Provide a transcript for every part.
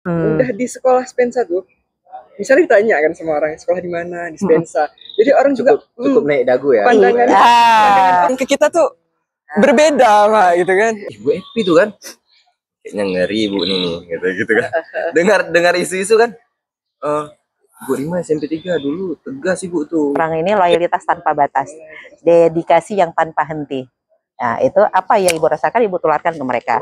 Udah di sekolah Spensa tuh, misalnya ditanya kan sama orang sekolah di mana, di Spensa. Jadi orang juga cukup naik dagu ya. Pandangan orang ke kita tuh berbeda Pak gitu kan. Ibu Epi tuh kan kayaknya ngeri ibu nih gitu kan. dengar isu-isu kan. Bu Rima SMP 3 dulu tegas ibu tuh. Orang ini loyalitas tanpa batas, dedikasi yang tanpa henti. Nah, itu apa yang ibu rasakan, ibu tularkan ke mereka.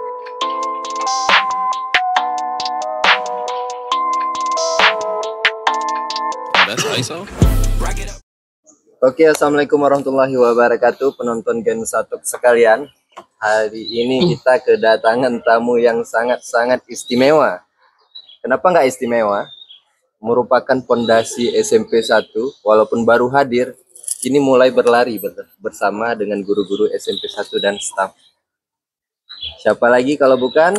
Oke, assalamualaikum warahmatullahi wabarakatuh, penonton Gen 1 sekalian. Hari ini kita kedatangan tamu yang sangat-sangat istimewa. Kenapa nggak istimewa? Merupakan pondasi SMP 1, walaupun baru hadir, kini mulai berlari bersama dengan guru-guru SMP 1 dan staf. Siapa lagi kalau bukan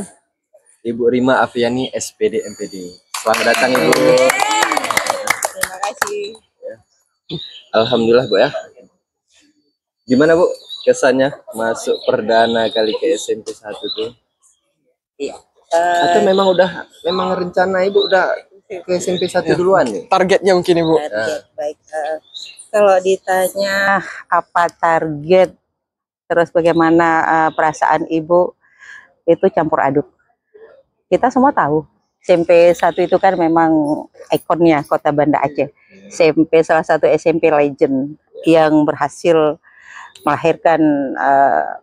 Ibu Rima Afiani, SPD MPD. Selamat datang Ibu. Terima kasih. Alhamdulillah Bu ya. Gimana Bu kesannya masuk perdana kali ke SMP 1 tuh? Iya. Atau memang rencana Ibu udah ke SMP 1 duluan nih? Targetnya mungkin Ibu. Baik. Kalau ditanya apa target, terus bagaimana perasaan Ibu, itu campur aduk. Kita semua tahu SMP 1 itu kan memang ikonnya Kota Banda Aceh. SMP salah satu SMP legend yang berhasil melahirkan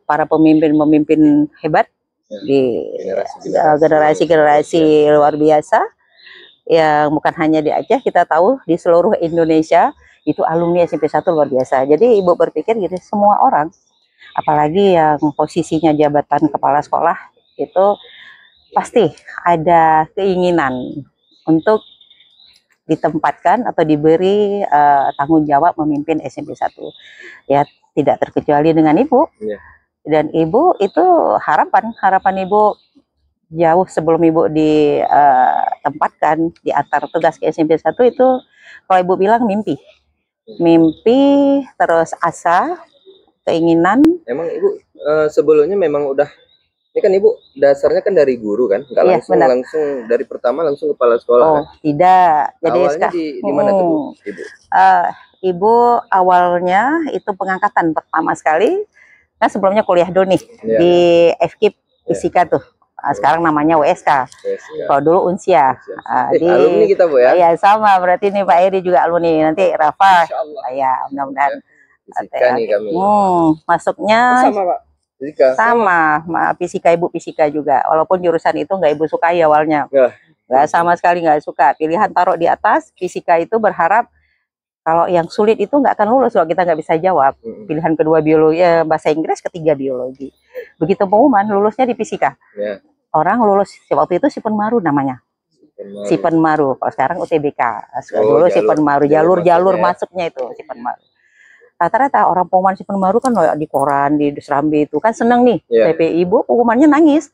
para pemimpin-pemimpin hebat di generasi-generasi luar biasa. Yang bukan hanya di Aceh, kita tahu di seluruh Indonesia itu alumni SMP 1 luar biasa. Jadi Ibu berpikir gitu, semua orang, apalagi yang posisinya jabatan kepala sekolah, itu pasti ada keinginan untuk ditempatkan atau diberi tanggung jawab memimpin SMP 1. Ya, tidak terkecuali dengan Ibu. Dan Ibu itu harapan Ibu jauh sebelum Ibu ditempatkan di antar tugas ke SMP 1 itu, kalau Ibu bilang mimpi, terus asa, keinginan. Emang Ibu sebelumnya memang udah, ini kan Ibu dasarnya kan dari guru kan, nggak langsung dari pertama langsung kepala sekolah. Oh kan? Tidak. Jadi awalnya di mana tuh Bu, Ibu? Ibu awalnya itu pengangkatan pertama sekali. Nah sebelumnya kuliah dulu nih di FKIP Fisika tuh. Sekarang namanya WSK. Kalau dulu Unsia. Alumni kita Bu ya? Iya sama, berarti nih Pak Eri juga alumni. Nanti Rafa, ya mudah-mudahan. Fisika nih kami. Masuknya sama Pak? Fisika. Sama, fisika Ibu fisika juga. Walaupun jurusan itu nggak Ibu sukai awalnya. Nggak sama sekali nggak suka. Pilihan taruh di atas, fisika itu berharap kalau yang sulit itu nggak akan lulus kalau kita nggak bisa jawab. Pilihan kedua biologi, bahasa Inggris, ketiga biologi. Begitu pengumuman lulusnya di fisika. Orang lulus waktu itu Sipenmaru namanya. Sipenmaru. Kalau sekarang UTBK. Dulu Sipenmaru, jalur masuknya itu Sipenmaru. Rata-rata orang pengumuman Sipenmaru kan di koran, di Serambi itu kan seneng nih. Tapi Ibu pengumumannya nangis.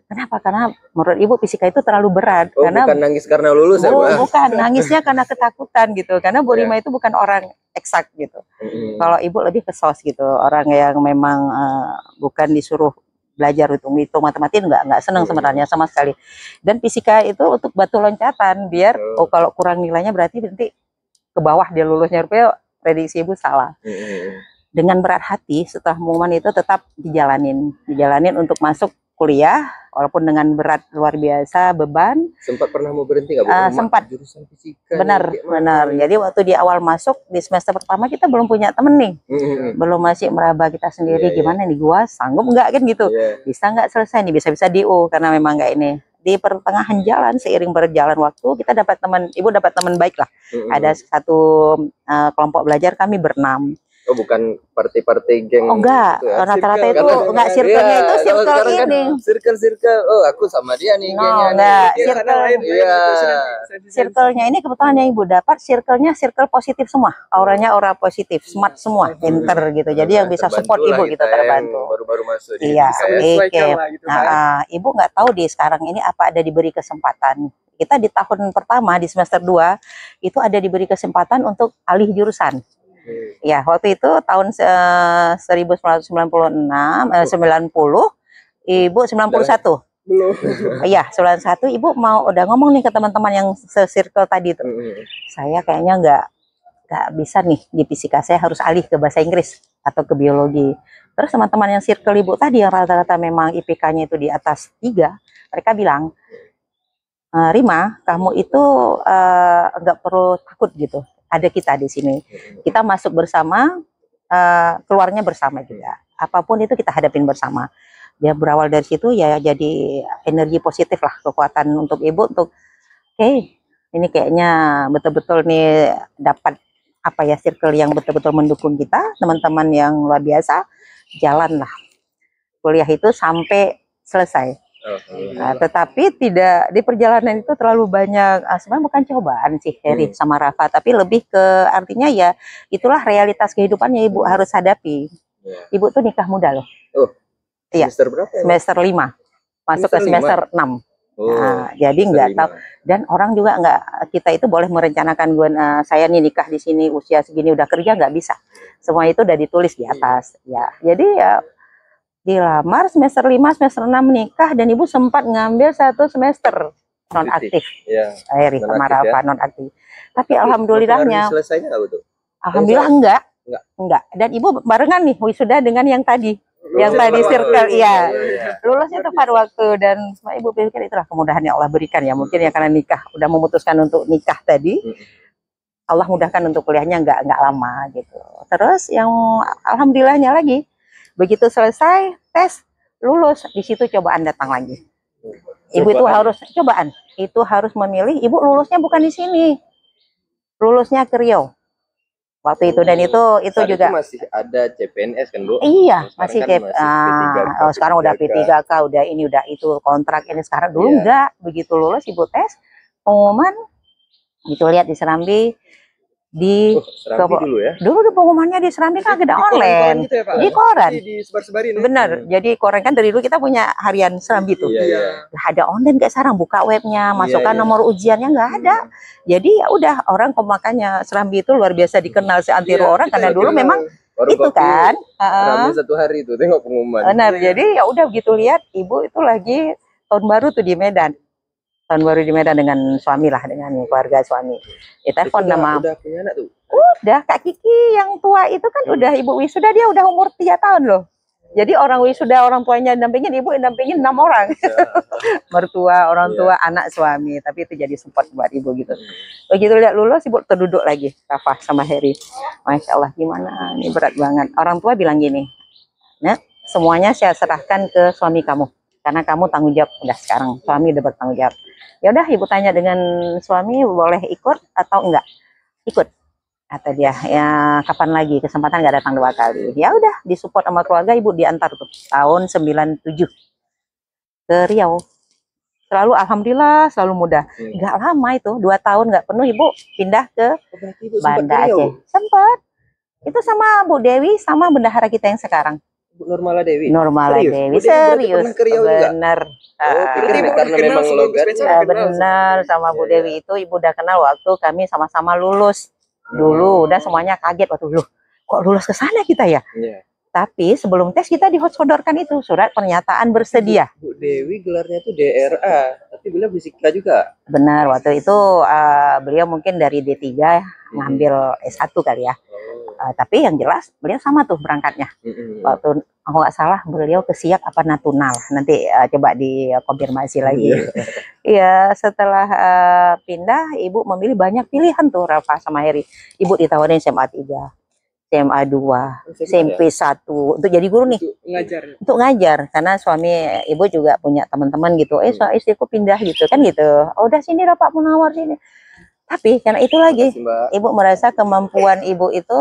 Kenapa? Karena menurut Ibu fisika itu terlalu berat. Karena bukan nangis karena lulus ya Bu? Bukan, nangisnya karena ketakutan gitu. Karena Bu Rima itu bukan orang eksak gitu. Kalau Ibu lebih ke sos gitu. Orang yang memang bukan disuruh belajar hitung-hitung matematika, nggak seneng sebenarnya sama sekali. Dan fisika itu untuk batu loncatan, biar kalau kurang nilainya berarti nanti ke bawah dia lulusnya. Rupanya prediksi Ibu salah. Dengan berat hati setelah pengumuman itu tetap dijalanin untuk masuk kuliah, walaupun dengan berat luar biasa, beban. Sempat pernah mau berhenti nggak Bu? Sempat. Jurusan fisika. Benar. Jadi waktu di awal masuk di semester pertama kita belum punya temen nih, belum, masih meraba kita sendiri. Gimana nih, gua sanggup nggak kan gitu? Bisa nggak selesai nih? Bisa DO karena memang nggak ini. Di pertengahan jalan, seiring berjalan waktu, kita dapat teman, Ibu dapat teman baik lah. Ada satu kelompok belajar, kami berenam. Oh, bukan partai-partai geng. Oh enggak, rata-rata itu enggak, circle-nya itu circle ini. Circle. Oh, aku sama dia nih gengnya. Enggak, circle-nya ini kebetulan yang Ibu dapat, circle-nya circle positif semua. Auranya aura positif, smart semua, pinter gitu. Jadi yang bisa support Ibu gitu, terbantu. Baru-baru masuk. Iya, Ibu nggak tahu di sekarang ini apa ada diberi kesempatan. Kita di tahun pertama di semester 2 itu ada diberi kesempatan untuk alih jurusan. Ya, waktu itu tahun 1996, 90, Ibu 91. Belum. Iya, eselon 1 Ibu udah ngomong nih ke teman-teman yang se-circle tadi tuh. Saya kayaknya nggak bisa nih di fisika, saya harus alih ke bahasa Inggris atau ke biologi. Terus teman-teman yang circle Ibu tadi yang rata-rata memang IPK-nya itu di atas 3, mereka bilang, Rima, kamu itu nggak perlu takut gitu. Ada kita di sini. Kita masuk bersama, keluarnya bersama juga. Apapun itu kita hadapin bersama. Dia berawal dari situ ya jadi energi positif lah, kekuatan untuk Ibu untuk ini kayaknya betul-betul nih dapat apa ya, circle yang betul-betul mendukung kita, teman-teman yang luar biasa, jalanlah kuliah itu sampai selesai. Nah, tetapi tidak di perjalanan itu terlalu banyak, sebenarnya bukan cobaan sih Heri sama Rafa, tapi lebih ke artinya ya itulah realitas kehidupannya Ibu harus hadapi. Ibu tuh nikah muda loh. Iya, semester berapa ya? Semester 5 masuk ke semester 6. Nah, jadi nggak tahu, dan orang juga nggak, kita itu boleh merencanakan saya nih nikah di sini usia segini udah kerja, nggak bisa. Semua itu udah ditulis di atas ya. Jadi ya dilamar semester 5 semester 6 menikah, dan Ibu sempat ngambil 1 semester non aktif. Heri sama Rafa non aktif. Tapi alhamdulillahnya selesainya nggak betul? Alhamdulillah enggak. Dan Ibu barengan nih wisuda dengan yang tadi. Yang tadi circle, iya. Lulusnya tepat waktu, dan Ibu pikir itulah kemudahan yang Allah berikan ya. Mungkin ya karena nikah, udah memutuskan untuk nikah tadi, Allah mudahkan untuk kuliahnya nggak lama gitu. Terus yang alhamdulillahnya lagi, begitu selesai tes, lulus, di situ cobaan datang lagi. Ibu itu harus cobaan, itu harus memilih. Ibu lulusnya bukan di sini, lulusnya ke Riau. Waktu itu, dan itu juga itu masih ada CPNS kan Bu? Iya, masih sekarang udah P3K, udah ini udah itu kontrak ini sekarang. Dulu enggak, begitu lulus Ibu tes pengumuman itu lihat di Serambi, dulu ya. Dulu di pengumumannya di Serambi kan ada online gitu ya, Pak? di koran. Disebar-sebarin. Bener, jadi koran kan dari dulu kita punya harian Serambi tuh. Nggak ada online kayak sekarang, buka webnya, masukkan nomor ujiannya, nggak ada. Jadi ya udah, orang makanya Serambi itu luar biasa dikenal seantero orang karena dulu memang itu kan. Ramai 1 hari itu tengok pengumuman. Benar, jadi ya udah begitu lihat Ibu itu lagi tahun baru tuh di Medan. Tahun baru di Medan dengan suami lah, dengan keluarga suami. Telepon nama. Udah punya anak tuh? Udah, Kak Kiki yang tua itu kan udah Ibu wisuda, dia udah umur 3 tahun loh. Jadi orang wisuda, orang tuanya dampingin, Ibu dampingin 6 orang. Mertua, orang tua, anak, suami. Tapi itu jadi support buat Ibu gitu. Begitu lihat lulus, Ibu terduduk lagi, Rafa sama Heri. Masya Allah, gimana? Ini berat banget. Orang tua bilang gini, nah, semuanya saya serahkan ke suami kamu. Karena kamu tanggung jawab udah sekarang. Suami udah bertanggung jawab. Ya udah, Ibu tanya dengan suami, boleh ikut atau enggak? Ikut. Kata dia, ya kapan lagi, kesempatan nggak datang 2 kali. Ya udah, disupport sama keluarga, Ibu diantar tuh tahun 97 ke Riau. Selalu alhamdulillah selalu mudah. Nggak lama itu, 2 tahun nggak penuh Ibu pindah ke Banda Aceh. Sempat. Itu sama Bu Dewi sama bendahara kita yang sekarang. Nurmala Dewi. Nurmala Dewi, serius. Bener. Karena memang logatnya. Bener, sama Bu Dewi itu Ibu udah kenal waktu kami sama-sama lulus. Dulu udah semuanya kaget waktu loh, kok lulus ke sana kita ya? Tapi sebelum tes kita disodorkan itu surat pernyataan bersedia. Bu Dewi gelarnya tuh DRA, tapi beliau fisika juga. Benar, waktu itu beliau mungkin dari D3 ngambil S1 kali ya. Tapi yang jelas beliau sama tuh berangkatnya. Waktu aku nggak salah beliau ke Siak apa Natuna lah. Nanti coba dikonfirmasi lagi. Iya, setelah pindah Ibu memilih banyak pilihan tuh Rafa sama Heri. Ibu ditawarin SMA 3, SMA 2, SMP 1 untuk jadi guru nih. Untuk ngajar karena suami Ibu juga punya teman-teman gitu. Istriku pindah gitu kan gitu. Oh, udah sini Pak Munawar sini. Tapi karena itu lagi, Ibu merasa kemampuan Ibu itu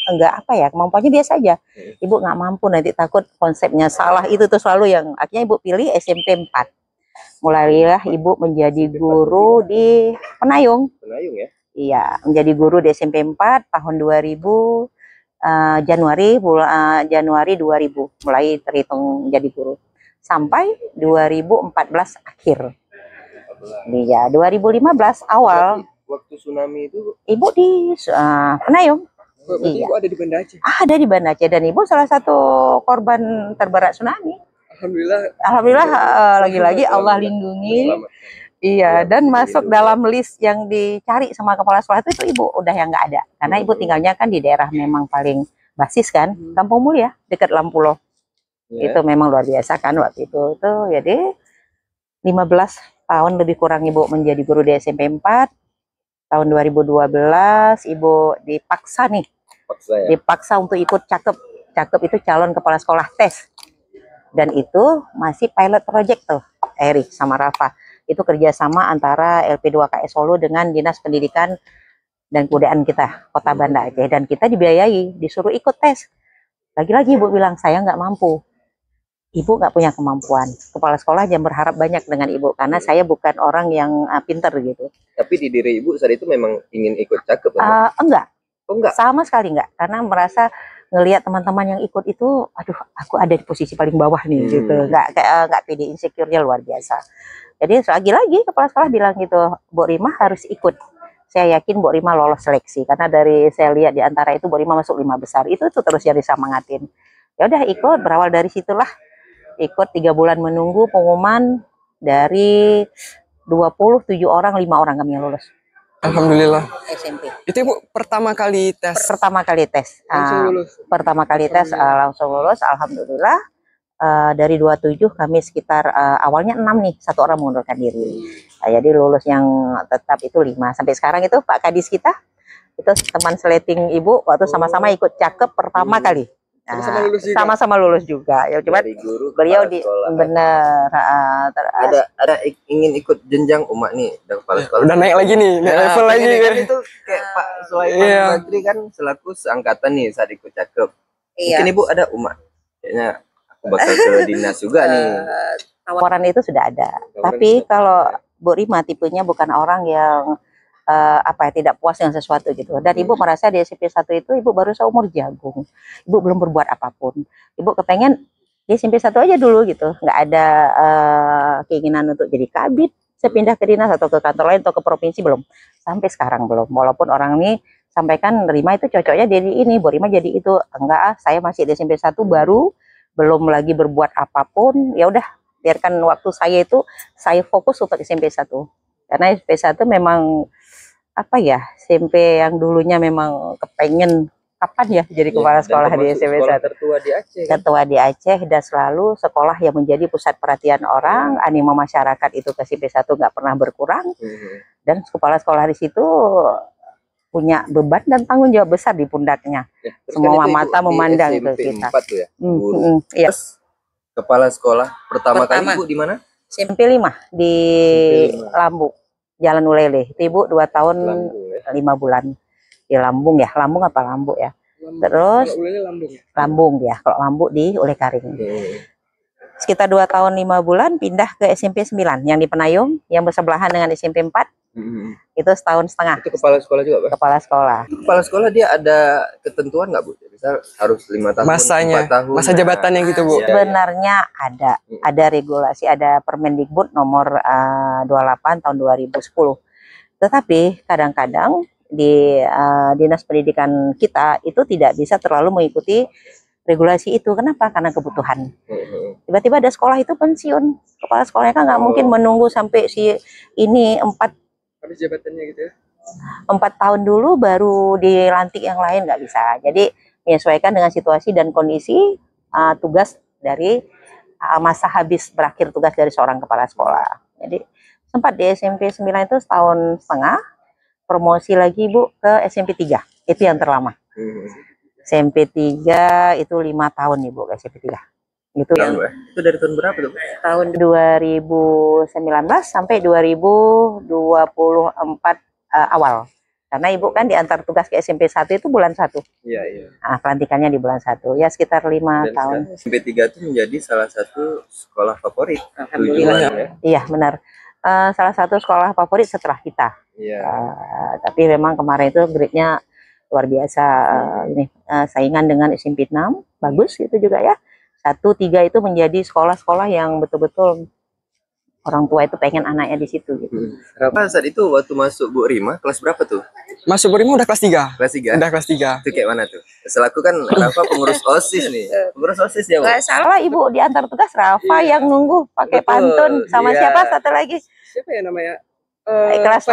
enggak apa ya, kemampuannya biasa aja. Ibu nggak mampu, nanti takut konsepnya salah. Itu tuh selalu yang akhirnya Ibu pilih SMP 4. Mulailah Ibu menjadi guru di Penayung. Penayung ya? Iya, menjadi guru di SMP 4 tahun 2000 Januari 2000 mulai terhitung jadi guru sampai 2014 akhir. Iya, 2015 awal. Waktu tsunami itu Ibu di Penayung. Iya. Ibu ada di Banda Aceh. Ada di Banda Aceh, dan Ibu salah satu korban terberat tsunami. Alhamdulillah lagi-lagi Allah lindungi. Selamat. Iya, Ya, dan bisa masuk dilindungi. dalam list yang dicari sama kepala sekolah itu ibu udah yang nggak ada. Karena ibu tinggalnya kan di daerah memang paling basis kan, Kampung Mulia, dekat Lampulo. Ya. Itu memang luar biasa kan waktu itu. Itu jadi 15 tahun lebih kurang ibu menjadi guru di SMP 4. Tahun 2012 ibu dipaksa nih, Paksa ya. dipaksa untuk ikut Cakep. Cakep itu calon kepala sekolah tes. Dan itu masih pilot project tuh, Eri sama Rafa. Itu kerjasama antara LP2KS Solo dengan Dinas Pendidikan dan Kebudayaan kita, Kota Banda Aceh. Dan kita dibiayai, disuruh ikut tes. Lagi-lagi ibu bilang, saya nggak mampu. Ibu nggak punya kemampuan. Kepala sekolah jangan berharap banyak dengan ibu, karena saya bukan orang yang pinter gitu. Tapi di diri ibu saat itu memang ingin ikut Cakep kan? Enggak, Oh enggak. sama sekali enggak. Karena merasa ngelihat teman-teman yang ikut itu, aduh, aku ada di posisi paling bawah nih, gitu. Nggak pede, insecure-nya luar biasa. Jadi lagi-lagi kepala sekolah bilang gitu, Bu Rima harus ikut. Saya yakin Bu Rima lolos seleksi, karena dari saya lihat di antara itu Bu Rima masuk 5 besar. Itu tuh terus jadi semangatin. Ya udah ikut, berawal dari situlah. Ikut 3 bulan menunggu pengumuman dari 27 orang, 5 orang kami yang lulus. Alhamdulillah. SMP. Itu ibu pertama kali tes. Pertama kali tes. Langsung lulus. Pertama kali tes langsung lulus, alhamdulillah. Dari 27 kami sekitar awalnya 6 nih, 1 orang mengundurkan diri. Jadi lulus yang tetap itu 5. Sampai sekarang itu Pak Kadis kita itu teman seleting ibu waktu sama-sama ikut Cakep pertama kali. Sama-sama lulus juga. Sama-sama lulus juga. Ya cuma Dari guru beliau kepala di sekolah. bener Ada ingin ikut jenjang umat nih udah kepala sekolah. Udah naik lagi nih, naik level lagi. Kan itu kayak Pak Sulaiman Iya. Badri kan selaku seangkatan nih saat ikut Cakep. Iya. Mungkin ibu ada umat. Kayaknya aku bakal ke dinas juga nih. Tawaran itu sudah ada. Tawaran Tapi sudah kalau Bu Rima tipenya bukan orang yang tidak puas dengan sesuatu gitu. Dan ibu merasa di SMP 1 itu ibu baru seumur jagung. Ibu belum berbuat apapun. Ibu kepengen di SMP 1 aja dulu gitu. Nggak ada keinginan untuk jadi kabid, saya pindah ke dinas atau ke kantor lain atau ke provinsi, belum. Sampai sekarang belum. Walaupun orang ini sampaikan Rima itu cocoknya jadi ini, Bu Rima jadi itu. Enggak, saya masih di SMP 1 baru, belum lagi berbuat apapun. Ya udah, biarkan waktu saya itu saya fokus untuk SMP 1. Karena SMP 1 memang apa ya, SMP yang dulunya memang kepengen kapan ya jadi kepala sekolah di SMP 1. Tertua di Aceh. Ketua di Aceh, dan selalu sekolah yang menjadi pusat perhatian orang, animo masyarakat itu ke SMP 1 nggak pernah berkurang. Dan kepala sekolah di situ punya beban dan tanggung jawab besar di pundaknya. Ya, Semua kan itu mata ibu memandang di ke SMP kita. 4 tuh ya. Iya. Kepala sekolah pertama kali Pertama. ibu di mana? SMP 5 di SMP 5. Lambung, Jalan Ulele. Itu ibu 2 tahun Lambung ya. 5 bulan di Lambung ya. Lambung apa Lambung ya? Terus Kalau ulele Lambung ya. Lambung ya. Kalau Lambung di Ule Karing. Sekitar 2 tahun 5 bulan pindah ke SMP 9 yang di Penayung, yang bersebelahan dengan SMP 4. Itu setahun setengah. Itu kepala sekolah juga, Pak? Kepala sekolah. Kepala sekolah dia ada ketentuan nggak, Bu? Misal harus 5 tahun, Masanya, 4 tahun. masa jabatannya gitu, Bu. Iya, Sebenarnya ada regulasi, ada Permendikbud nomor 28 tahun 2010. Tetapi kadang-kadang di Dinas Pendidikan kita itu tidak bisa terlalu mengikuti regulasi itu. Kenapa? Karena kebutuhan. Tiba-tiba ada sekolah itu pensiun. Kepala sekolahnya kan nggak mungkin menunggu sampai si ini 4 Habis jabatannya gitu ya. 4 tahun dulu baru dilantik yang lain, nggak bisa. Jadi menyesuaikan dengan situasi dan kondisi tugas dari masa habis berakhir tugas dari seorang kepala sekolah. Jadi sempat di SMP 9 itu setahun setengah, promosi lagi Bu ke SMP 3. Itu yang terlama. SMP 3 itu 5 tahun nih Bu ke SMP 3. Itu yang itu dari tahun berapa tuh? tahun 2019 sampai 2024 awal. Karena Ibu kan diantar tugas ke SMP 1 itu bulan 1. Iya, iya. Nah, pelantikannya di bulan 1. Ya sekitar 5 tahun. SMP 3 itu menjadi salah satu sekolah favorit. Alhamdulillah. Ya. Iya, benar. Salah satu sekolah favorit setelah kita. Iya. Tapi memang kemarin itu grade-nya luar biasa. Ini saingan dengan SMP 6, bagus itu juga ya. 1, 3 itu menjadi sekolah-sekolah yang betul-betul orang tua itu pengen anaknya di situ gitu. Berapa saat itu waktu masuk Bu Rima kelas berapa tuh? Masuk Berima udah kelas 3. Kelas 3. Udah kelas 3. Itu kayak mana tuh? Selaku kan Rafa pengurus OSIS nih. Pengurus OSIS ya, Bu? Nggak salah ibu diantar tugas Rafa Iya. yang nunggu pakai Betul, pantun sama iya. siapa satu lagi? Siapa ya namanya? Kelas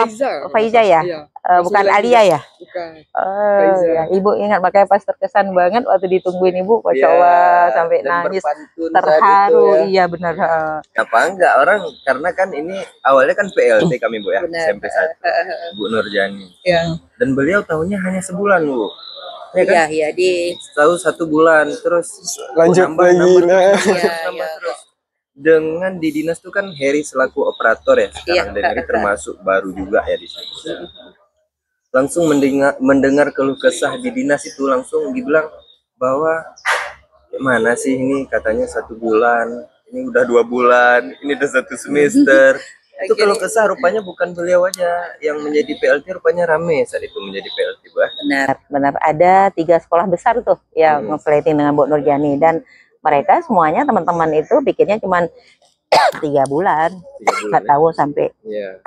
Faiza ya? Iya. Bukan Kelas Alia ya? Bukan. Ya, ibu ingat makanya pas terkesan banget waktu ditungguin ibu, Masya Allah sampai dan nangis berpantun saat terharu. itu ya. Iya benar. Apa enggak orang karena kan ini awalnya kan PLT kami Bu ya, Benar. SMP 1 Bu Nurjani. Iya. Dan beliau tahunya hanya sebulan Bu. Ya kan? Iya di Tahu 1 bulan terus Lanjut nambah, lagi. nambah, Nah. nambah, Iya, nambah iya. terus. Dengan di dinas tuh kan Heri selaku operator ya sekarang, Iya. dan ini termasuk baru juga ya di sana. Langsung mendengar keluh kesah di dinas itu, langsung dibilang bahwa gimana sih ini, katanya 1 bulan, ini udah 2 bulan, ini udah 1 semester. Itu keluh kesah rupanya bukan beliau aja yang menjadi PLT, rupanya rame saat itu menjadi PLT Bu. benar ada 3 sekolah besar tuh yang ngeflating dengan Bu Nurjani, dan mereka semuanya teman-teman itu pikirnya cuman 3 bulan, 3 bulan. nggak tahu sampai Iya.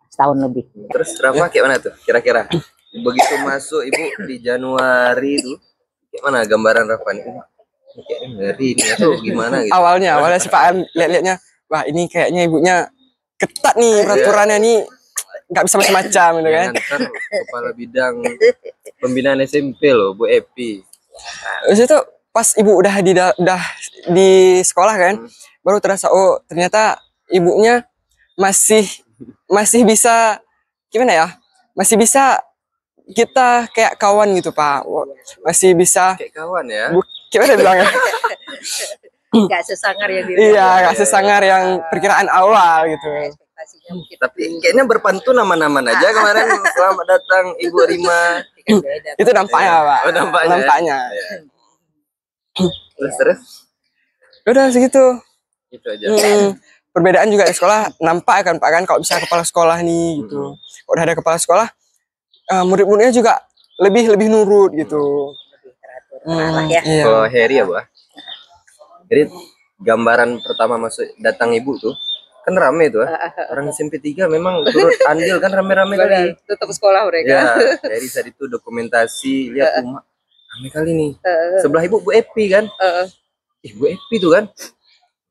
setahun lebih. Terus Rafa kayak mana tuh kira-kira? Begitu masuk Ibu di Januari tuh, kayak mana gambaran Rafa nih? Ini kayaknya ngeri nih atau gimana gitu. Awalnya sih Pak An lihat-lihatnya, wah ini kayaknya ibunya ketat nih peraturannya nih, nggak bisa macam-macam gitu kan. Ntar kepala bidang pembinaan SMP loh, Bu Epi. Terus itu pas ibu udah di sekolah kan, baru terasa oh ternyata ibunya masih bisa gimana ya, masih bisa kita kayak kawan gitu Pak, masih bisa Kayak kawan ya. gimana bilangnya. Nggak sesangar yang Iya, nggak sesangar yang perkiraan awal gitu. ekspektasinya mungkin Tapi kayaknya berpantun aman-aman aja kemarin. Selamat datang Ibu Rima. beda. Itu nampaknya Pak. Oh, nampaknya. Nampaknya. Terus Udah segitu. itu aja. Perbedaan juga di sekolah nampak kan Pak kan, kalau bisa kepala sekolah nih gitu. Kalau udah ada kepala sekolah, murid-muridnya juga lebih nurut gitu. Teratur ya. Iya. Kalau Heri ya Bu. Jadi gambaran pertama masuk datang Ibu tuh kan rame tuh. Orang SMP 3 memang turut andil kan, rame-rame kali. Tetap sekolah mereka. Ya, dari saat itu dokumentasi lihat rumah rame kali nih. Sebelah Ibu Bu Epi kan. Ih, Bu Epi tuh kan.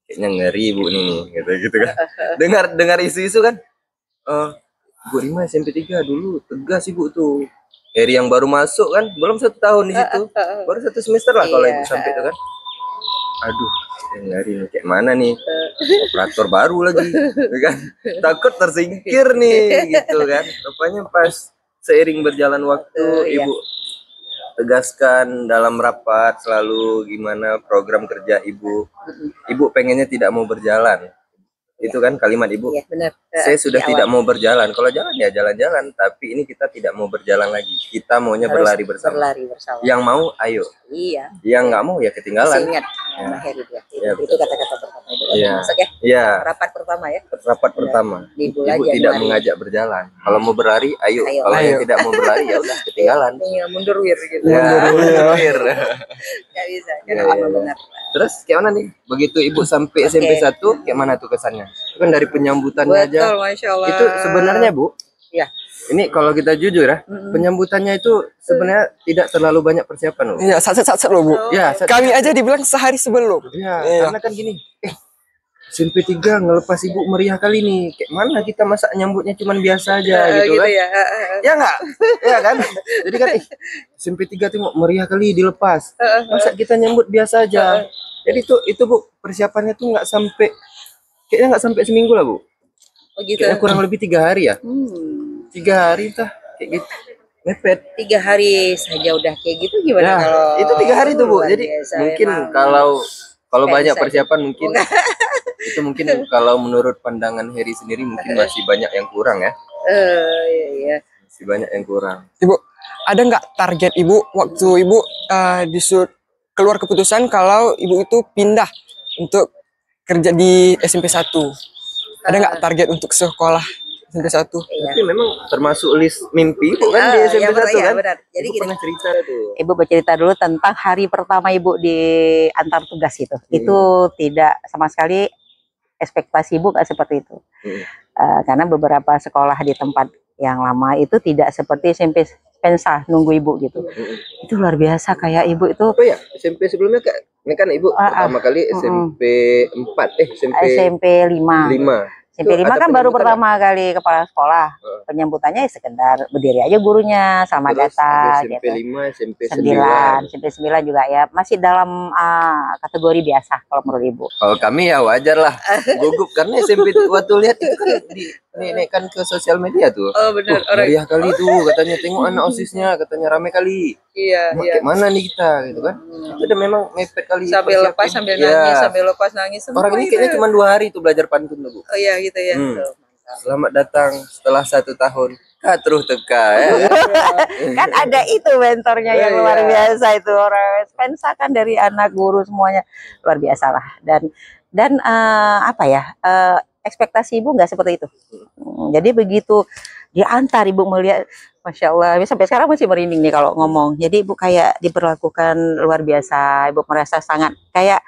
Kayaknya ngeri Bu nih gitu kan. Dengar isu-isu kan. Bu Rima SMP 3 dulu tegas Ibu tuh. Heri yang baru masuk kan, belum 1 tahun di situ. Baru 1 semester lah kalau Ibu sampai itu kan. Aduh, ngeri nih, kayak mana nih, operator baru lagi, kan? Takut tersingkir nih, gitu kan? Rupanya pas seiring berjalan waktu, Ibu tegaskan dalam rapat selalu gimana program kerja Ibu. Ibu pengennya tidak mau berjalan. Itu kan kalimat Ibu. Iya, benar. Saya sudah tidak mau berjalan. Kalau jalan ya jalan-jalan, tapi ini kita tidak mau berjalan lagi. Kita maunya berlari bersama. Berlari bersama. Yang mau, ayo. Iya. Yang nggak mau ya ketinggalan. Masih ingat sama Heri dia. Ya, Itu kata-kata pertama Ibu. Iya. Masuk ya. Iya. Rapat pertama ya. Rapat pertama. Di bulan Ibu tidak Januari. mengajak berjalan. Kalau mau berlari, ayo. Ayo. Kalau yang Ayo. tidak mau berlari, ya udah ketinggalan. Tinggal mundur wir gitu. Ya, mundur. Nggak bisa. Iya, Karena iya. benar. Terus kayak mana nih? Begitu Ibu sampai SMP 1, kayak mana tuh kesannya? Itu kan dari penyambutannya aja. Betul, Masya Allah. Itu sebenarnya Bu, Iya. ini kalau kita jujur ya, penyambutannya itu sebenarnya tidak terlalu banyak persiapan loh. Iya, satset loh Bu. Ya, Kami aja dibilang sehari sebelum. ya, Iya. karena kan gini, SMP 3 ngelepas Ibu meriah kali nih. Kayak mana kita masa nyambutnya cuman biasa aja gitu kan. ya. Ya enggak? Ya kan? Jadi kan SMP 3 tengok meriah kali dilepas. Masa kita nyambut biasa aja. Jadi itu Bu, persiapannya tuh kayaknya nggak sampai seminggu lah Bu. Oh gitu. Kayaknya kurang lebih 3 hari ya. 3 hari entah kayak gitu. Mepet. 3 hari saja udah kayak gitu gimana Ya, kalau itu 3 hari tuh Bu. luar Jadi biasa, mungkin memang. kalau Kayak banyak bisa. persiapan mungkin itu mungkin kalau menurut pandangan Heri sendiri mungkin masih banyak yang kurang ya. Iya. Masih banyak yang kurang. Ibu, ada nggak target Ibu waktu Ibu disuruh keluar keputusan kalau Ibu itu pindah untuk kerja di SMP 1? Ada nggak target untuk sekolah SMP 1? Tapi memang termasuk list mimpi Ibu kan di SMP 1 kan. Benar. Jadi Ibu gini, pernah cerita tuh. Ibu bercerita dulu tentang hari pertama Ibu di antar tugas itu. Itu tidak sama sekali ekspektasi ibu nggak seperti itu. Hmm. Karena beberapa sekolah di tempat yang lama itu tidak seperti SMP Spensa nunggu ibu gitu. Itu luar biasa, kayak ibu itu. Apa ya? SMP sebelumnya Kak? Ini kan ibu pertama kali SMP 4, SMP 5. 5. SMP 5 kan baru pertama kali kepala sekolah. Penyambutannya ya sekedar berdiri aja gurunya, selamat datang SMP gitu. 5, SMP 9, SMP 9 juga ya masih dalam kategori biasa kalau menurut ibu. Kalau kami ya wajar lah, gugup karena SMP waktu lihat itu kan ini kan ke sosial media tuh. Oh benar, meriah kali tuh katanya, tengok anak OSISnya katanya rame kali. Iya, iya. Mana nih kita gitu kan? Itu udah memang mepet kali. Sambil lepas, sambil nangis, sambil lepas nangis. Orang ini kayaknya cuma 2 hari tuh belajar pantun tuh, Bu. Oh iya gitu ya. Selamat datang setelah 1 tahun. Kak terus teka ya. Kan ada itu mentornya yang luar biasa itu, orang Spensa kan dari anak guru semuanya luar biasa lah. Dan apa ya, ekspektasi ibu nggak seperti itu. Jadi begitu diantar ibu melihat, Masya Allah, sampai sekarang masih merinding nih kalau ngomong. Jadi ibu kayak diperlakukan luar biasa, ibu merasa sangat kayak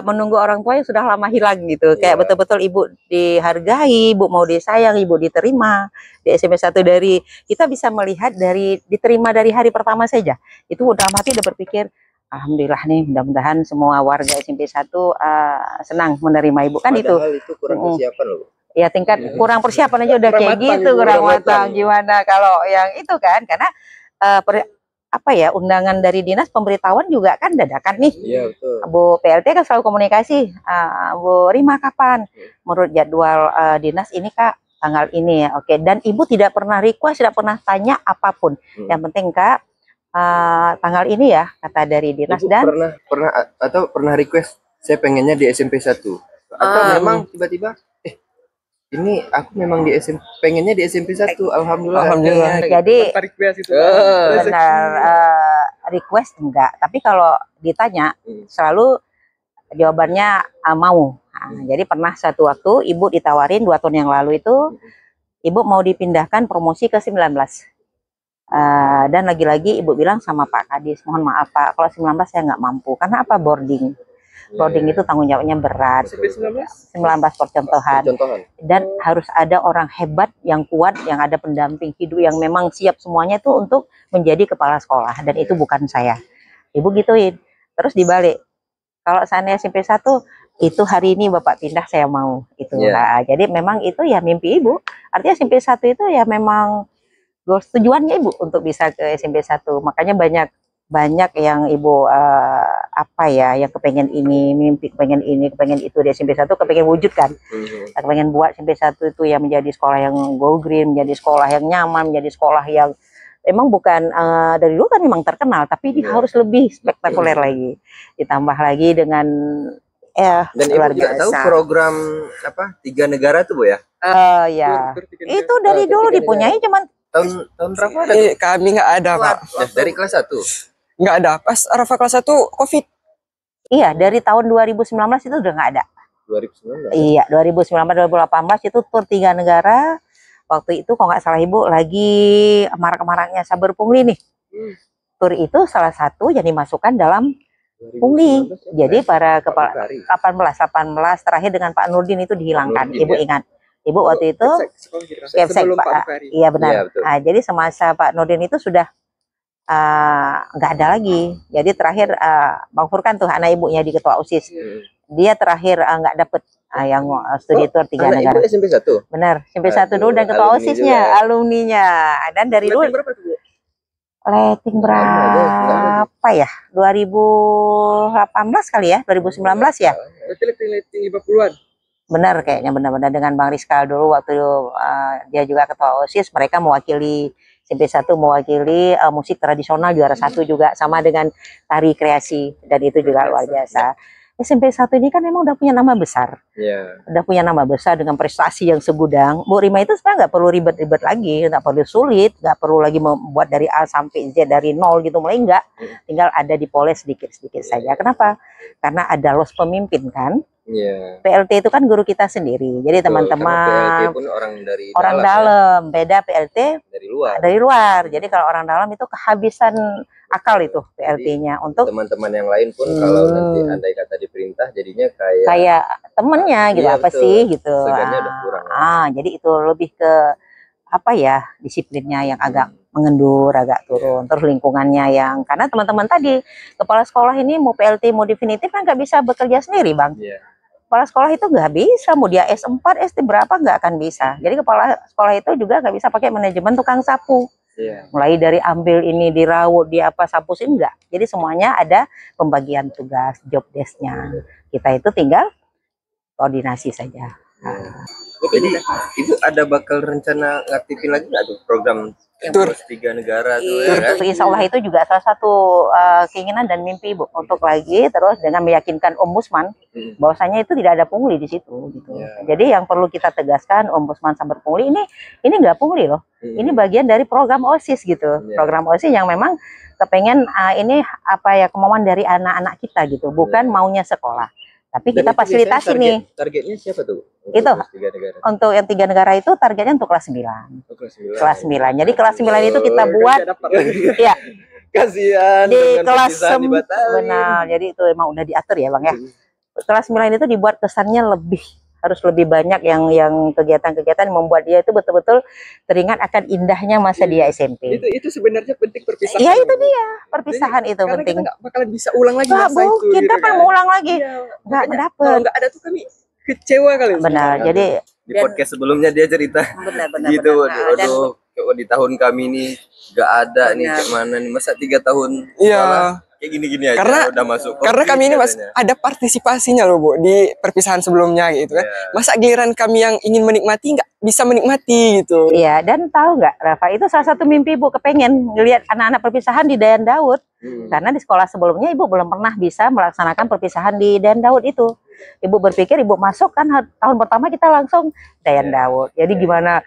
menunggu orang tua yang sudah lama hilang gitu. Kayak betul-betul ibu dihargai, ibu mau disayang, ibu diterima. Di SMP 1 dari kita bisa melihat dari diterima dari hari pertama saja. Itu udah mati udah berpikir, alhamdulillah nih, mudah-mudahan semua warga SMP 1 senang menerima ibu kan. Padahal itu kurang persiapan loh. Ya tingkat kurang persiapan aja udah kayak gitu, kurang matang. Gimana kalau yang itu kan, karena apa ya, undangan dari dinas pemberitahuan juga kan dadakan nih. Iya betul. Bu PLT kan selalu komunikasi, Bu Rima kapan? Menurut jadwal dinas ini Kak, tanggal ini ya. Oke, dan ibu tidak pernah request, tidak pernah tanya apapun. Yang penting Kak, tanggal ini ya kata dari dinas. Ibu dan pernah request saya pengennya di SMP 1 atau memang tiba-tiba ini aku memang di SMP pengennya di SMP 1. Alhamdulillah. Jadi benar request enggak, tapi kalau ditanya selalu jawabannya mau. Jadi pernah satu waktu ibu ditawarin 2 tahun yang lalu itu ibu mau dipindahkan promosi ke 19. Dan lagi-lagi ibu bilang sama Pak Kadis, mohon maaf Pak, kalau 19 saya nggak mampu. Karena apa? Boarding itu tanggung jawabnya berat. 19 percontohan. Dan harus ada orang hebat yang kuat, yang ada pendamping hidup yang memang siap semuanya itu untuk menjadi kepala sekolah, dan itu bukan saya. Ibu gituin. Terus dibalik, kalau saya SMP 1 itu hari ini Bapak pindah saya mau itu. Nah, jadi memang itu ya mimpi ibu. Artinya SMP 1 itu ya memang tujuannya ibu untuk bisa ke SMP 1. Makanya banyak yang ibu apa ya, yang kepengen ini, mimpi kepengen ini, kepengen itu di SMP 1, kepengen wujudkan. Kepengen buat SMP 1 itu yang menjadi sekolah yang go green, menjadi sekolah yang nyaman, menjadi sekolah yang emang bukan dari dulu kan memang terkenal, tapi dia harus lebih spektakuler lagi. Ditambah lagi dengan dan ibu juga tahu program apa 3 negara tuh Bu ya? Ya. Itu dari dulu dipunyai, cuman tahun berapa ada? Kami nggak ada Pak. Dari kelas 1? Nggak ada. Pas Rafa kelas 1 COVID. Iya, dari tahun 2019 itu udah nggak ada. 2019? Iya, 2019-2018 itu tur 3 negara. Waktu itu kalau nggak salah ibu lagi marak-maraknya Saber Pungli nih. Tur itu salah satu yang dimasukkan dalam Pungli. Jadi para kepala 18 terakhir dengan Pak Nurdin itu dihilangkan. Ibu ingat. Ibu waktu itu Pak. Iya benar. Nah, jadi semasa Pak Nurdin itu sudah nggak ada lagi. Jadi terakhir Bang Furkan tuh anak ibunya di ketua OSIS. Dia terakhir nggak dapet yang studi tour 3 negara. Ibu SMP 1? Benar, SMP 1 dulu dan ketua OSISnya, alumninya. Dan dari dulu rating berapa ya? 2018 kali ya, 2019 ya? Rating 50-an. Benar kayaknya, benar-benar dengan Bang Rizkal dulu waktu dia juga ketua OSIS, mereka mewakili SMP 1 mewakili musik tradisional juara 1 juga, sama dengan tari kreasi, dan itu juga luar biasa. SMP 1 ini kan memang udah punya nama besar. Udah punya nama besar dengan prestasi yang segudang. Bu Rima itu sebenarnya nggak perlu ribet-ribet lagi, nggak perlu sulit, nggak perlu lagi membuat dari A sampai Z dari nol gitu, mulai enggak. Tinggal ada dipoles sedikit-sedikit saja. Kenapa? Karena ada los pemimpin kan. PLT itu kan guru kita sendiri. Jadi teman-teman orang dalam, beda PLT dari luar. Jadi kalau orang dalam itu kehabisan akal itu PLT-nya untuk teman-teman yang lain pun kalau nanti andai kata diperintah jadinya kayak temennya gitu, iya, apa betul. sih gitu. Segannya udah kurang. Jadi itu lebih ke apa ya, disiplinnya yang agak mengendur, agak turun. Terus lingkungannya yang, karena teman-teman tadi kepala sekolah ini mau PLT mau definitif kan nggak bisa bekerja sendiri, Bang. Kepala sekolah itu nggak bisa, mau dia S4, SD berapa nggak akan bisa. Jadi kepala sekolah itu juga nggak bisa pakai manajemen tukang sapu. Mulai dari ambil ini diraut, di apa, sapusin enggak. Jadi semuanya ada pembagian tugas, job desk-nya. Kita itu tinggal koordinasi saja. Jadi Ibu ada bakal rencana ngaktifin lagi nggak tuh program tur 3 negara tuh ya kan? Insya Allah itu juga salah satu keinginan dan mimpi Bu untuk lagi, terus dengan meyakinkan Ombudsman bahwasanya itu tidak ada pungli di situ gitu. Jadi yang perlu kita tegaskan, Ombudsman Saber Pungli ini nggak pungli loh. Ini bagian dari program OSIS gitu. Program OSIS yang memang kepengen ini apa ya, kemauan dari anak-anak kita gitu, bukan maunya sekolah. Tapi Dan kita fasilitasi nih. Targetnya siapa tuh? Itu untuk yang 3 negara itu targetnya untuk kelas 9. Kelas 9. Jadi kelas 9 itu kita buat ya. Kasihan Di kelas benar. Jadi itu emang udah diatur ya, Bang ya. Kelas 9 itu dibuat kesannya harus lebih banyak yang kegiatan-kegiatan yang membuat dia itu betul-betul teringat akan indahnya masa dia SMP. Itu sebenarnya penting perpisahan. Iya, itu dia. Perpisahan itu karena penting. Kita nggak bakalan bisa ulang lagi masa itu. Kita gitu kan mau ulang lagi. Nggak dapet. Kalau nggak ada tuh kami kecewa kali. Benar. Jadi di podcast sebelumnya dia cerita benar, gitu. benar. Aduh, di tahun kami nih nggak ada nih, kayak mana nih, masa 3 tahun sekolah kayak gini-gini aja udah masuk. Karena kami ini ada partisipasinya loh Bu di perpisahan sebelumnya gitu kan. Masa giliran kami yang ingin menikmati nggak bisa menikmati gitu. Iya, dan tahu nggak Rafa, itu salah satu mimpi Ibu, kepengen ngelihat anak-anak perpisahan di Dayan Daud. Karena di sekolah sebelumnya Ibu belum pernah bisa melaksanakan perpisahan di Dayan Daud itu. Ibu berpikir Ibu masuk kan tahun pertama kita langsung Dayan Daud. Jadi gimana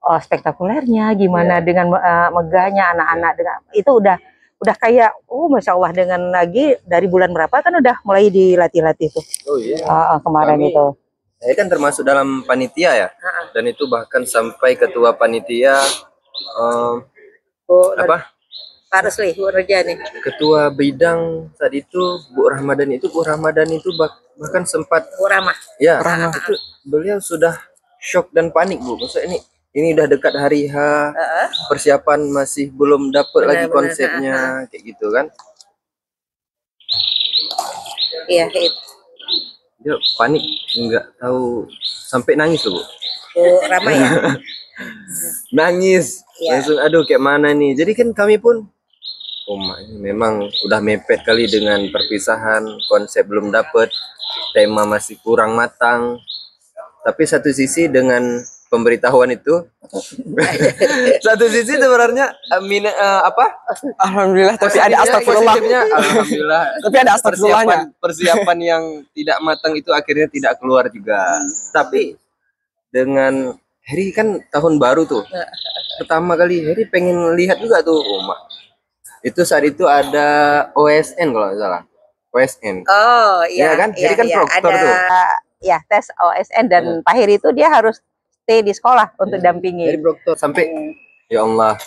spektakulernya, gimana dengan megahnya anak-anak, dengan itu udah kayak Masya Allah, dengan lagi dari bulan berapa kan udah mulai dilatih-latih tuh. Kemarin itu. Ini kan termasuk dalam panitia ya. Dan itu bahkan sampai ketua panitia Pak Rusli, Bu Rejani. Ketua bidang saat itu Bu Ramadan itu bahkan sempat Bu Ramah. Ya, itu beliau sudah shock dan panik Bu. Maksudnya ini udah dekat hari H, persiapan masih belum dapet lagi konsepnya, kayak gitu kan. Iya, itu. Dia panik, nggak tahu, sampai nangis loh Bu. Bu Rama ya? Nangis, langsung aduh kayak mana nih. Jadi kan kami pun, memang udah mepet kali dengan perpisahan, konsep belum dapet, tema masih kurang matang. Tapi satu sisi dengan pemberitahuan itu satu sisi sebenarnya alhamdulillah, tapi ada astagfirullah. Alhamdulillah, tapi ada astagfirullahnya. Persiapan yang tidak matang itu akhirnya tidak keluar juga. Tapi dengan Heri kan tahun baru tuh, pertama kali Heri pengen lihat juga tuh rumah. Itu saat itu ada OSN kalau nggak salah. OSN. Oh iya, kan? Heri kan proktor tuh. Ya, tes OSN dan Pak Heri itu dia harus stay di sekolah untuk dampingi. Dari proktor sampai ya Allah,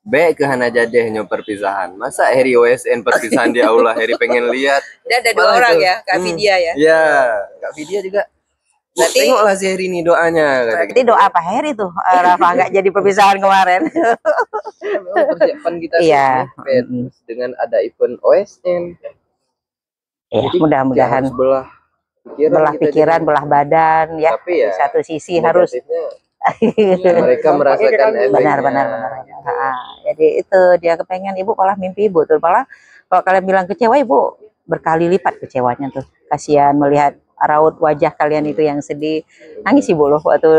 baik ke Hana Jadeh nyoba perpisahan. Masa Heri OSN perpisahan di aula, Heri pengen lihat. Dan ada 2 orang itu. Ya, Kak Vidya ya. Iya, Kak Vidya juga. Berarti tengoklah si Heri ini doanya. Berarti doa Pak Heri tuh, Rafa nggak jadi perpisahan kemarin. Persiapan kita dengan ada event OSN. Ya, mudah-mudahan belah pikiran, belah badan ya. Tapi ya, di satu sisi harus mereka merasakan benar. Jadi itu dia kepengen Ibu, malah mimpi Ibu tuh, malah kalau kalian bilang kecewa, Ibu berkali lipat kecewanya tuh. Kasihan melihat raut wajah kalian itu yang sedih, nangis Ibu loh waktu,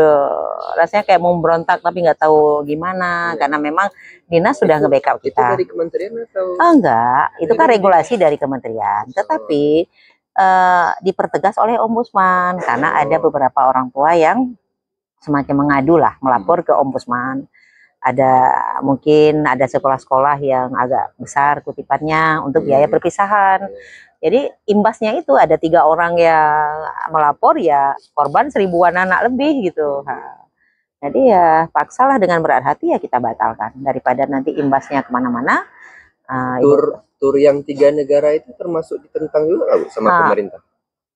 rasanya kayak mau berontak tapi nggak tahu gimana, karena memang dinas sudah nge-backup kita. Itu dari kementerian atau? Enggak, itu kan regulasi dari kementerian, tetapi dipertegas oleh Ombudsman karena ada beberapa orang tua yang semacam mengadu lah, melapor ke Ombudsman. Mungkin ada sekolah-sekolah yang agak besar kutipannya untuk biaya perpisahan. Jadi imbasnya itu ada 3 orang yang melapor, ya korban 1000-an anak lebih gitu. Jadi ya paksalah dengan berat hati ya kita batalkan, daripada nanti imbasnya kemana-mana. Nah, Ibu, Tur yang 3 negara itu termasuk ditentang juga nggak, Bu, sama Ah. pemerintah?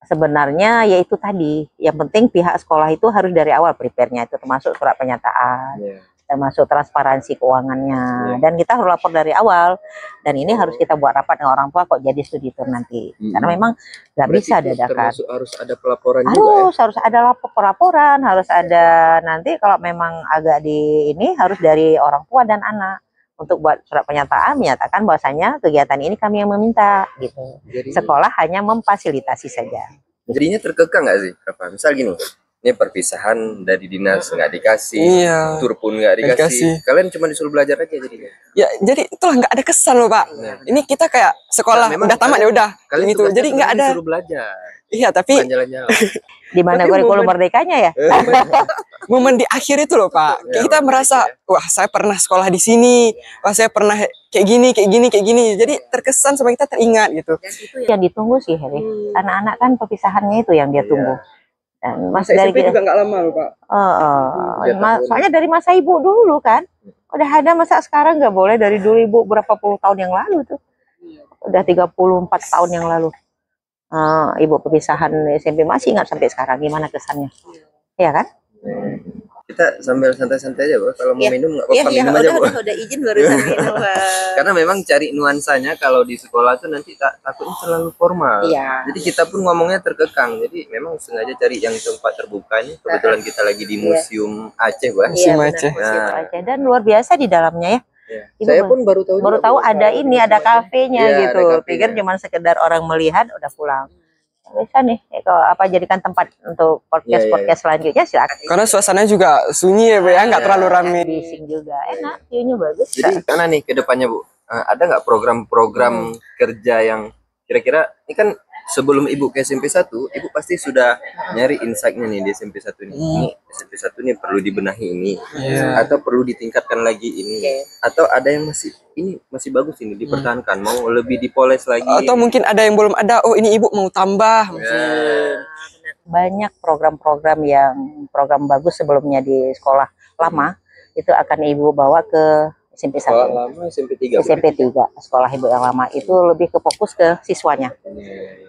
sebenarnya yaitu tadi, yang penting pihak sekolah itu harus dari awal prepare-nya itu, termasuk surat pernyataan, Iya. termasuk transparansi keuangannya, Iya. dan kita harus lapor dari awal. Dan ini harus kita buat rapat dengan orang tua kok jadi studi tur nanti, karena memang nggak Berarti bisa itu dadakan. termasuk harus ada pelaporan juga ya? Harus ada pelaporan, harus ada nanti kalau memang agak di ini harus dari orang tua dan anak untuk buat surat pernyataan menyatakan bahwasanya kegiatan ini kami yang meminta gitu. Jadi, Sekolah hanya memfasilitasi saja. jadinya terkekang nggak sih, Rafa? Misal gini, ini perpisahan dari dinas nggak dikasih, Iya. tur pun nggak Nggak dikasih. Kalian cuma disuruh belajar aja jadinya. Ya, jadi itulah nggak ada kesan loh Pak. Nah. Ini kita kayak sekolah Nah, memang udah tamat ya kalian- udah Kalian gitu. tugasnya Jadi nggak sebenarnya ada. disuruh belajar, Iya, tapi bukan jalan-jalan. Di mana Tapi kurikulum momen- merdekanya ya? momen di akhir itu loh Pak. Ya, Kita merasa, wah saya pernah sekolah di sini, wah saya pernah kayak gini, kayak gini, kayak gini. Jadi terkesan sama kita teringat gitu. Dan itu yang ditunggu sih, Heri. Anak-anak kan perpisahannya itu yang dia Iya. tunggu. Dan mas Masa dari SMP juga nggak lama loh Pak. Tiga tahun. soalnya dari masa ibu dulu kan, udah ada, masa sekarang nggak boleh. Dari dulu ibu berapa puluh tahun yang lalu tuh, udah 34 tahun yang lalu. Ibu perpisahan SMP masih ingat sampai sekarang, gimana kesannya? Iya kan? Kita sambil santai-santai aja, Bu. Kalau mau Iya. minum nggak apa-apa, minum aja, Bu. udah izin barusan minum. Karena memang cari nuansanya kalau di sekolah tuh nanti takutnya terlalu formal. Iya. Jadi kita pun ngomongnya terkekang. Jadi memang sengaja cari yang tempat terbukanya. Kebetulan kita lagi di Museum Aceh, Bu. Museum Aceh. Nah. Dan luar biasa di dalamnya ya. Iya. Ibu Saya pun baru tahu baru juga, tahu Bu, ada kalau ini, di ada Museum Aceh. kafenya Iya, gitu. ada kafenya. Pikir cuma sekedar orang melihat udah pulang. Bisa nih, kalau apa jadikan tempat untuk podcast Iya, iya, podcast selanjutnya silakan. Karena suasananya juga sunyi ya, Bu ya, nggak Iya. terlalu rame. Bising juga, enak, view-nya bagus. Jadi karena nih ke depannya, Bu, ada nggak program-program kerja yang kira-kira ini kan sebelum Ibu ke SMP 1, Ibu pasti sudah nyari insight-nya nih di SMP 1 nih. Ini SMP 1 nih perlu dibenahi ini, Iya. atau perlu ditingkatkan lagi ini, atau ada yang masih bagus ini dipertahankan, mau lebih dipoles lagi. Atau mungkin ada yang belum ada, oh ini ibu mau tambah. Ya. Banyak program-program yang program bagus sebelumnya di sekolah lama itu akan ibu bawa ke SMP 1. Sekolah lama SMP 3. SMP 3, sekolah ibu yang lama itu lebih ke fokus ke siswanya.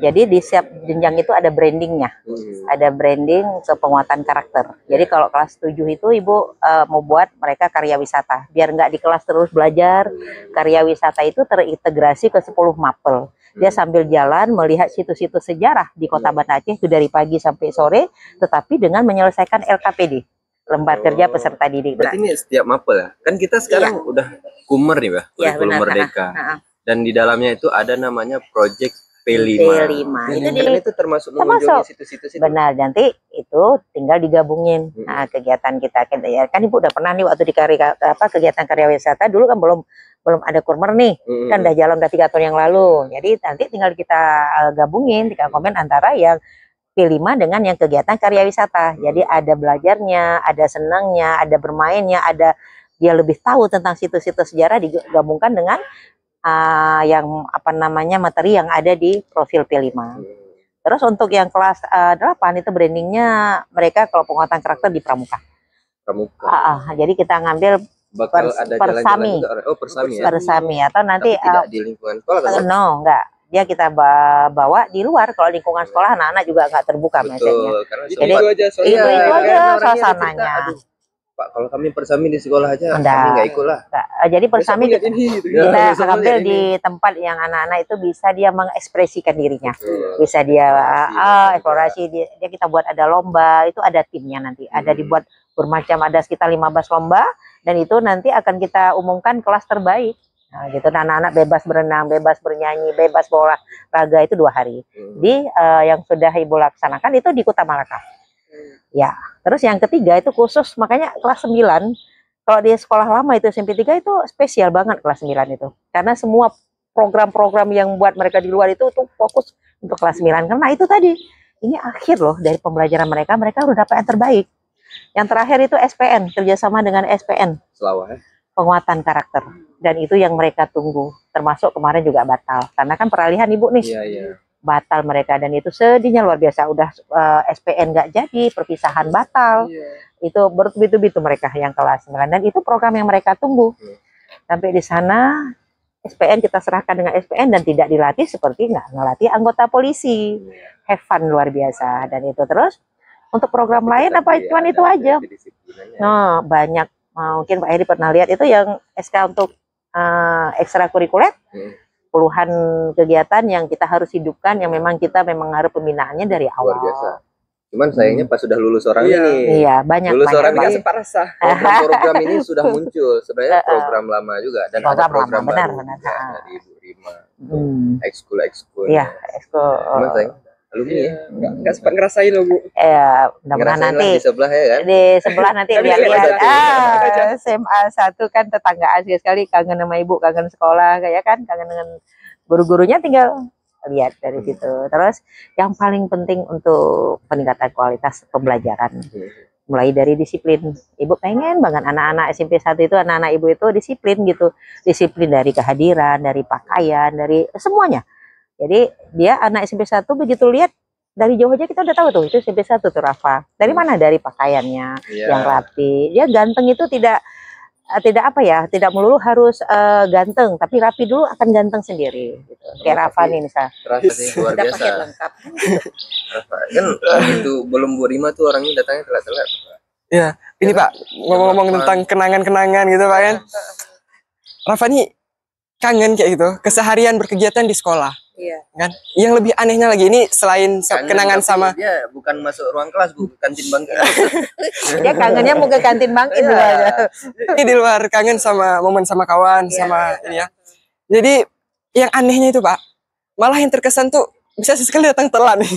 Jadi di setiap jenjang itu ada brandingnya, ada branding ke penguatan karakter. Jadi kalau kelas 7 itu ibu mau buat mereka karya wisata, biar nggak di kelas terus belajar. Karya wisata itu terintegrasi ke 10 mapel. Dia sambil jalan melihat situs-situs sejarah di Kota Banda Aceh itu dari pagi sampai sore, tetapi dengan menyelesaikan LKPD, lembar kerja peserta didik. Berarti ini setiap mapel ya? Kan kita sekarang udah kumer nih, Bah, Iya, kurikulum benar. merdeka. Nah, Dan di dalamnya itu ada namanya Project P5. P5 itu Dan itu termasuk mengunjungi situs-situs itu. benar, nanti itu tinggal digabungin. Nah, kegiatan kita ya kan ibu udah pernah nih waktu di kegiatan karya wisata dulu kan belum ada kurmer nih, kan udah jalan udah 3 tahun yang lalu. Jadi nanti tinggal kita gabungin, kita komen antara yang P5 dengan yang kegiatan karya wisata. Jadi ada belajarnya, ada senangnya, ada bermainnya, ada dia lebih tahu tentang situs-situs sejarah digabungkan dengan yang apa namanya materi yang ada di profil P5. Terus untuk yang kelas 8 itu brandingnya mereka kalau penguatan karakter di pramuka. Pramuka. Jadi kita ngambil Bakal ada persami. jalan-jalan juga. Oh, persami ya. Persami atau nanti Tapi tidak di lingkungan sekolah kan? no, enggak. Dia kita bawa di luar. Kalau lingkungan sekolah anak-anak juga enggak terbuka mindsetnya. Betul, karena Jadi, sempat- itu aja soalnya. itu Iya, aja karena orangnya ada suasananya. cerita, aduh, Pak, kalau kami persami di sekolah aja, Enggak. kami nggak ikut lah. Enggak. Jadi persami Besok lihat ini gitu. Ya, kita besok ambil lihat di tempat yang anak-anak itu bisa dia mengekspresikan dirinya. Betul. Bisa dia Eksplorasi, eksplorasi, dia kita buat ada lomba, itu ada timnya nanti. Ada dibuat bermacam, ada sekitar 15 lomba, dan itu nanti akan kita umumkan kelas terbaik. Nah, gitu. Nah, anak-anak bebas berenang, bebas bernyanyi, bebas berolahraga itu 2 hari. Di yang sudah ibu laksanakan itu di Kota Malaka. Ya, terus yang ketiga itu khusus, makanya kelas 9 kalau di sekolah lama itu SMP 3 itu spesial banget kelas 9 itu. Karena semua program-program yang buat mereka di luar itu tuh fokus untuk kelas 9. Karena itu tadi, ini akhir loh dari pembelajaran mereka udah dapat yang terbaik. Yang terakhir itu SPN, kerjasama dengan SPN, Selawah ya. penguatan karakter. Dan itu yang mereka tunggu, termasuk kemarin juga batal. Karena kan peralihan ibu nih, Iya, iya. batal mereka. Dan itu sedihnya luar biasa, udah SPN nggak jadi, perpisahan batal. Itu bertubi-tubi mereka yang kelas 9. Dan itu program yang mereka tunggu. Sampai di sana SPN kita serahkan dengan SPN dan tidak dilatih seperti nggak ngelatih anggota polisi. Have fun luar biasa. Dan itu terus untuk program lain apa cuman itu aja. Nah, banyak mungkin Pak Heri pernah lihat itu yang SK untuk ekstrakurikuler. Puluhan kegiatan yang kita harus hidupkan yang memang kita harus pembinaannya dari awal. Luar biasa. Cuman sayangnya pas sudah lulus orang ini. Iya, banyak Lulus orang Nggak ini sempat rasa. program ini sudah muncul. Sebenarnya program lama juga dan ada program benar, baru benar. juga dari Ibu Rima. Iya, Ekskul. Cuman sayang alumni ya. Nggak sempat ngerasain loh Bu. mudah-mudahan Ngerasain nanti lah di sebelah ya kan. di sebelah nanti Tapi lihat-lihat aja. SMA 1 kan tetanggaan sekali, kangen sama ibu, kangen sekolah kayak kan, kangen dengan guru-gurunya, tinggal lihat dari situ. Terus yang paling penting untuk peningkatan kualitas pembelajaran mulai dari disiplin. Ibu pengen banget anak-anak SMP 1 itu, anak-anak ibu itu disiplin gitu, disiplin dari kehadiran, dari pakaian, dari semuanya. Jadi dia anak SMP 1 begitu lihat dari jauh aja kita udah tahu tuh itu SMP 1 tuh Rafa. Dari mana? Dari pakaiannya yang rapi. Dia ganteng itu tidak apa ya, tidak melulu harus ganteng, tapi rapi dulu akan ganteng sendiri gitu. Kayak Rafa nih misalnya. Terasa sih luar Udah biasa. paket lengkap. Rafa. Kan itu belum Bu Rima tuh orangnya datangnya telat-telat. Iya, ini Pak, ngomong-ngomong tentang kenangan-kenangan gitu Pak kan. Rafa nih kangen kayak gitu, keseharian berkegiatan di sekolah. Iya. Kan? Yang lebih anehnya lagi ini selain kenangan Tapi sama dia bukan masuk ruang kelas, Bu, kantin bangku. Dia kangennya mau ke kantin bangkit dulu aja. ini di luar kangen sama momen sama kawan sama ini ya. Jadi yang anehnya itu Pak, malah yang terkesan tuh bisa sesekali datang telat nih.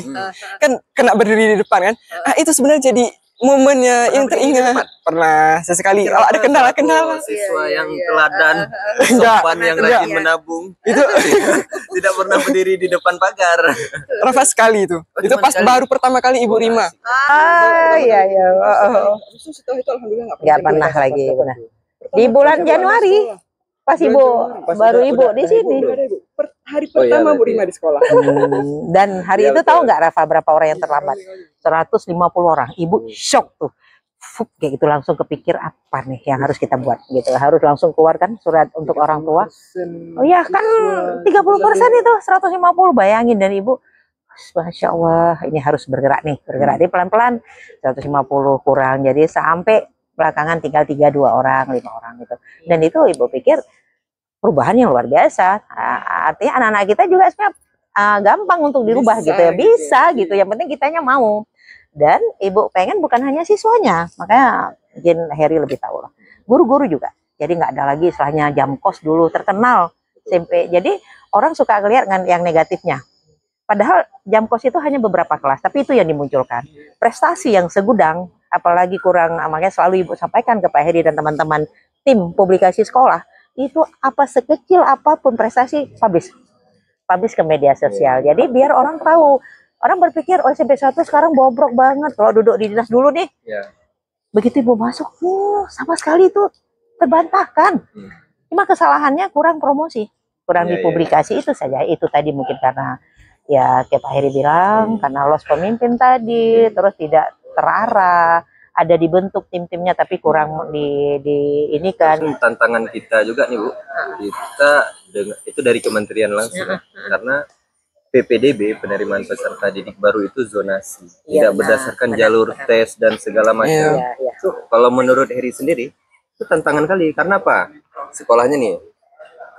Kan kena berdiri di depan kan. Itu sebenarnya jadi momennya yang teringat. Pernah sesekali kalau ada kendala-kendala. Siswa yang teladan, Enggak, sopan yang enggak. rajin menabung, Itu tidak pernah berdiri di depan pagar. Rafa sekali itu. Itu cuma pas sekali. baru pertama kali Ibu Rima. Iya. Setelah itu alhamdulillah Nggak pernah lagi, benar. Di bulan Januari pas ibu baru ibu di sini. Hari Oh, iya, pertama Bu berarti. Rima di sekolah. Dan hari Iya, itu betul. tahu nggak Rafa berapa orang yang terlambat? 150 orang. Ibu shock tuh. Fup, kayak gitu langsung kepikir apa nih yang harus kita buat gitu. Harus langsung keluarkan surat untuk orang tua. Oh ya kan 30% itu 150, bayangin. Dan ibu Masya Allah ini harus bergerak nih, bergerak nih pelan-pelan. 150 kurang, jadi sampai belakangan tinggal 2 orang, 5 orang gitu. Dan itu ibu pikir perubahan yang luar biasa. Artinya anak-anak kita juga sebenarnya gampang untuk dirubah Bisa, gitu ya, gitu. bisa gitu. Yang penting kitanya mau. Dan ibu pengen bukan hanya siswanya, makanya mungkin Heri lebih tahu lah. Guru-guru juga. Jadi nggak ada lagi istilahnya jam kos dulu terkenal SMP. Jadi orang suka ngelihat yang negatifnya. Padahal jam kos itu hanya beberapa kelas, tapi itu yang dimunculkan. Prestasi yang segudang, apalagi kurang, makanya selalu ibu sampaikan ke Pak Heri dan teman-teman tim publikasi sekolah, itu apa sekecil apapun prestasi publish ke media sosial. Jadi biar orang tahu. Orang berpikir, oh SMP 1 sekarang bobrok banget. Kalau duduk di dinas dulu nih, begitu ibu masuk, sama sekali itu terbantahkan. Cuma kesalahannya kurang promosi, kurang dipublikasi itu saja. Itu tadi mungkin karena ya kayak Pak Heri bilang, karena loss pemimpin tadi, terus tidak terarah, ada dibentuk tim-timnya tapi kurang ini kan. Tantangan kita juga nih Bu, kita itu dari kementerian langsung, karena PPDB, penerimaan peserta didik baru itu zonasi, tidak berdasarkan jalur tes dan segala macam. Kalau menurut Heri sendiri, itu tantangan kali. Karena apa? Sekolahnya nih,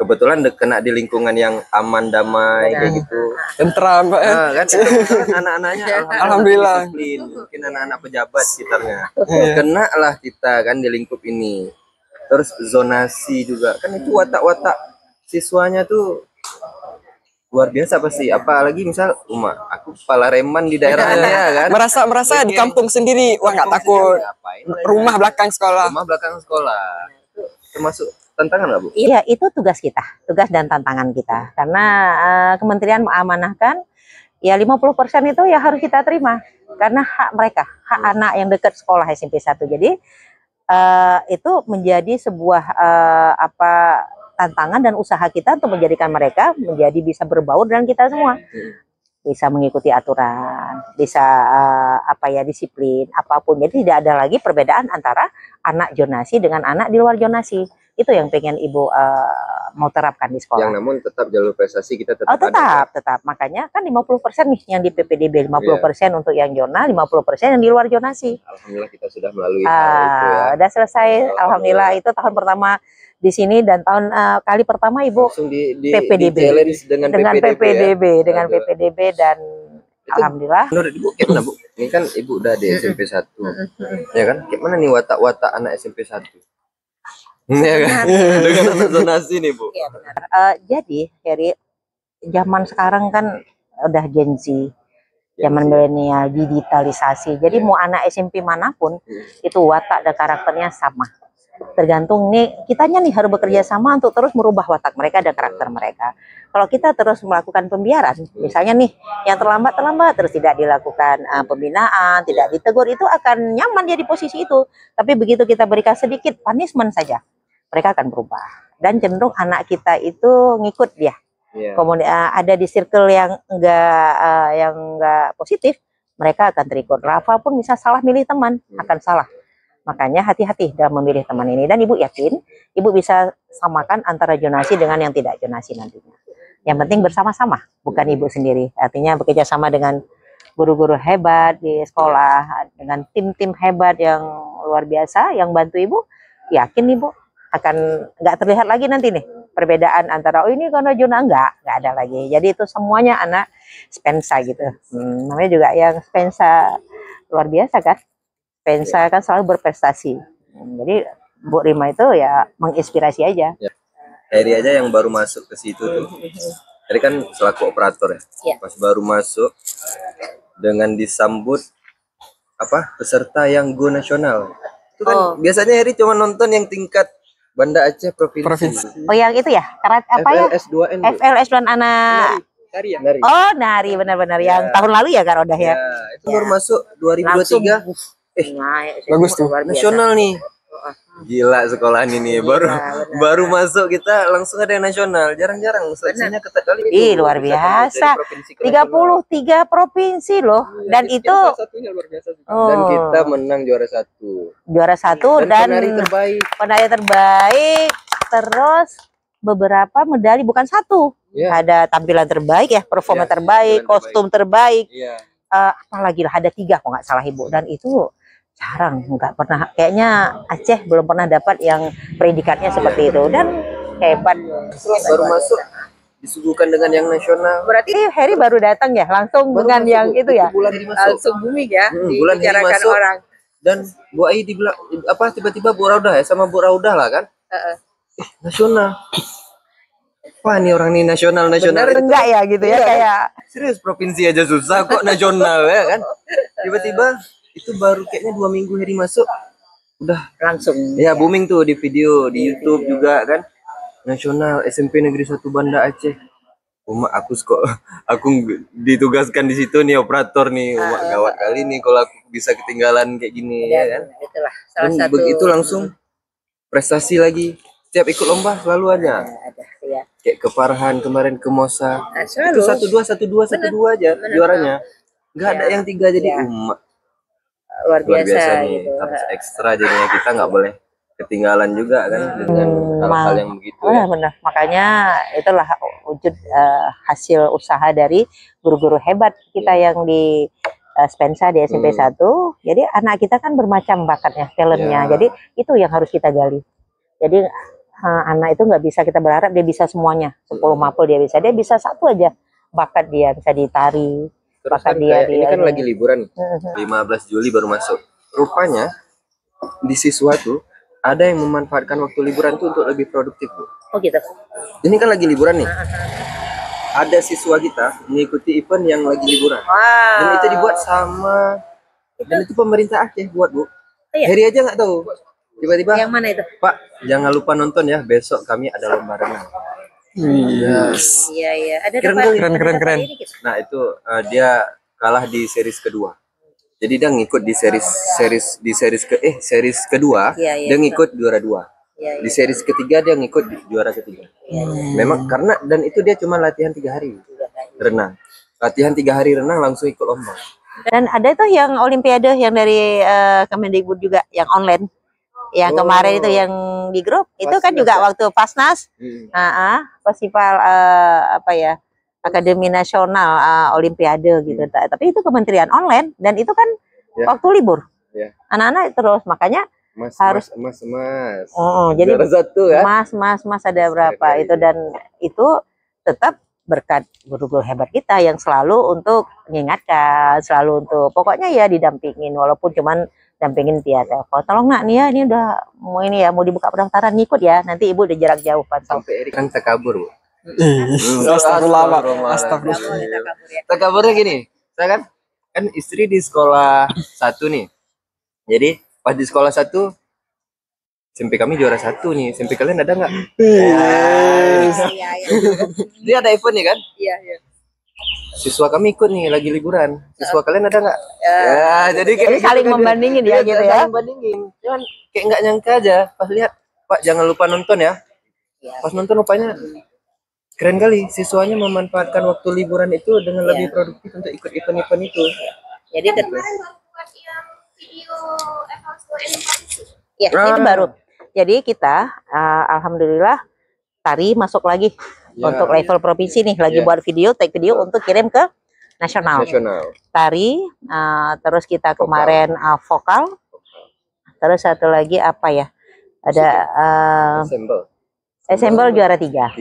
kebetulan kena di lingkungan yang aman, damai, kayak gitu. Tentram Pak. Nah, kan itu anak-anaknya Alhamdulillah. disiplin, mungkin anak-anak pejabat sekitarnya. Kena lah kita kan di lingkup ini. Terus zonasi juga, kan itu watak-watak siswanya tuh luar biasa pasti. Apalagi misal aku kepala reman di daerahnya kan. Merasa di kampung sendiri, wah nggak takut. Rumah belakang sekolah. Rumah belakang sekolah. Termasuk tantangan nggak Bu? Iya, itu tugas kita, tugas dan tantangan kita. Karena kementerian mengamanahkan, ya 50% itu ya harus kita terima. Karena hak mereka, hak anak yang dekat sekolah SMP 1. Jadi itu menjadi sebuah tantangan dan usaha kita untuk menjadikan mereka menjadi bisa berbaur dengan kita semua. Bisa mengikuti aturan, bisa disiplin, apapun. Jadi tidak ada lagi perbedaan antara anak zonasi dengan anak di luar zonasi. Itu yang pengen Ibu mau terapkan di sekolah. Yang namun tetap jalur prestasi kita tetap Oh, tetap, ada. tetap. Makanya kan 50% nih yang di PPDB, 50% untuk yang zona, 50% yang di luar zonasi. Alhamdulillah kita sudah melalui hal itu ya. Udah selesai, alhamdulillah. Itu tahun pertama di sini dan tahun kali pertama Ibu Langsung di PPDB. challenge dengan PPDB, ya. Dengan Aduh. PPDB dan Itu alhamdulillah. menurut Ibu gimana Bu? Ini kan Ibu udah di SMP 1. Ya kan? Gimana nih watak-watak anak SMP 1? Ya kan? Dengan anak zonasi nih Bu. Iya benar. Jadi Heri, zaman sekarang kan udah Gen Z, zaman milenial, digitalisasi. Jadi mau anak SMP manapun itu watak dan karakternya sama. Tergantung nih kitanya nih harus bekerja sama untuk terus merubah watak mereka dan karakter mereka. Kalau kita terus melakukan pembiaran, misalnya nih yang terlambat terus tidak dilakukan pembinaan, tidak ditegur, itu akan nyaman dia di posisi itu. Tapi begitu kita berikan sedikit punishment saja, mereka akan berubah dan cenderung anak kita itu ngikut dia. Kemudian ada di circle yang enggak positif, mereka akan terikut. Rafa pun bisa salah milih teman, akan salah. Makanya hati-hati dalam memilih teman ini. Dan Ibu yakin, Ibu bisa samakan antara zonasi dengan yang tidak zonasi nantinya. Yang penting bersama-sama, bukan Ibu sendiri. Artinya bekerja sama dengan guru-guru hebat di sekolah, dengan tim-tim hebat yang luar biasa, yang bantu Ibu. Yakin Ibu akan nggak terlihat lagi nanti nih perbedaan antara oh ini karena zona nggak ada lagi. Jadi itu semuanya anak Spensa gitu. Namanya juga yang Spensa luar biasa kan. Spensa kan selalu berprestasi. Jadi Bu Rima itu ya menginspirasi aja. Heri aja yang baru masuk ke situ tuh. Heri kan selaku operator ya. Pas baru masuk dengan disambut peserta yang go nasional. Itu kan biasanya Heri cuma nonton yang tingkat Banda Aceh provinsi. Oh yang itu ya? Apa ya? FLS2N. FLS2 anak. Nari. Oh nari benar-benar yang tahun lalu ya Kak Rodah ya. Itu baru masuk 2023. Bagus tuh. Nasional nih. Gila sekolahan ini baru masuk kita langsung ada yang nasional. Jarang-jarang seleksinya ketat kali. Ih luar biasa. 33 provinsi loh. Dan itu dan kita menang juara 1. Juara 1 dan penari terbaik. Terus beberapa medali, bukan satu. Ada tampilan terbaik ya, performa terbaik, kostum terbaik. Apalagi lah ada 3 kalau nggak salah Ibu. Dan itu jarang, nggak pernah, kayaknya Aceh belum pernah dapat yang predikatnya seperti itu. Dan hebat. Baru masuk disuguhkan dengan yang nasional. Berarti Heri baru datang ya, langsung baru dengan yang itu ya, langsung booming ya, bulan dibicarakan orang. Dan Bu Ai dibilang tiba-tiba Bu Raudah ya, sama Bu Raudah lah kan. Nasional. Wah ini orang ini nasional. Bener enggak ya gitu ya, kayak serius provinsi aja susah kok nasional ya kan. Tiba-tiba itu baru kayaknya 2 minggu Heri masuk udah langsung ya booming tuh di video di YouTube juga kan. Nasional SMP Negeri 1 Banda Aceh. Aku ditugaskan di situ nih operator nih. Gawat kali nih kalau aku bisa ketinggalan kayak gini ya kan. Itulah salah satu. Begitu langsung prestasi lagi. Setiap ikut lomba selalu ada. Kayak ke Farhan kemarin ke Mosa. Itu 1-2 aja juaranya. Enggak ada yang 3 jadi luar biasa nih, gitu. Harus ekstra jadinya kita nggak boleh ketinggalan juga kan dengan hal-hal yang begitu. Benar. Makanya itulah wujud hasil usaha dari guru-guru hebat kita yang di Spensa di SMP 1. Jadi anak kita kan bermacam bakatnya, talentnya. Jadi itu yang harus kita gali. Jadi anak itu nggak bisa kita berharap dia bisa semuanya. 10 mapel dia bisa 1 aja bakat dia, bisa ditari. Terus kan ini kan lagi liburan 15 Juli baru masuk. Rupanya di siswa tuh ada yang memanfaatkan waktu liburan tuh untuk lebih produktif, Bu. Oh gitu. Ini kan lagi liburan nih. Ada siswa kita mengikuti event yang lagi liburan. Dan itu dibuat dan itu pemerintah Aceh buat, Bu. Heri aja nggak tahu. Tiba-tiba yang mana itu? Pak, jangan lupa nonton ya, besok kami ada lomba renang. Iya. Ada keren. Nah itu dia kalah di series kedua. Jadi dia ngikut di series kedua, dia ngikut juara 2. Di series ketiga dia ngikut juara ketiga. Memang karena dan itu dia cuma latihan 3 hari renang. Latihan 3 hari renang langsung ikut lomba. Dan ada tuh yang olimpiade yang dari Kemendikbud juga yang online. yang kemarin itu yang di grup itu kan Pasnas juga ya? waktu Pasnas, festival apa ya, Akademi Nasional Olimpiade gitu. Tapi itu kementerian online dan itu kan Ya. waktu libur. Ya. Anak-anak terus makanya harus Mas. jadi Juara satu kan? Mas ada berapa itu, dan itu tetap berkat guru-guru hebat kita yang selalu untuk mengingatkan, selalu untuk pokoknya ya didampingin, walaupun cuman dampingin via telepon. Tolong nak nih ya, ini udah mau ini ya, mau dibuka pendaftaran, ngikut ya, nanti ibu udah jarak jauh pantau. Sampai Erik kan takabur, Bu. Astagfirullah, Pak. Astagfirullah. Astagfirullah. Takaburnya gini, saya kan istri di sekolah 1 nih. Jadi pas di sekolah 1 SMP kami juara 1 nih. SMP kalian ada nggak? Dia ada event nih kan? Iya. Siswa kami ikut nih lagi liburan. Siswa kalian ada nggak? Ya, jadi kayak Jadi saling membandingin ya gitu ya. Saling bandingin. Cuman kayak nggak nyangka aja pas lihat, Pak jangan lupa nonton ya. Pas nonton rupanya keren kali. Siswanya memanfaatkan waktu liburan itu dengan lebih produktif untuk ikut event-event itu. Jadi Kemarin baru buat yang video evaluasi animasi. ya itu baru. Jadi kita alhamdulillah tari masuk lagi untuk level provinsi nih, lagi buat video, take video untuk kirim ke nasional. Tari, terus kita kemarin vokal, terus satu lagi apa ya? Ada ensemble juara 3.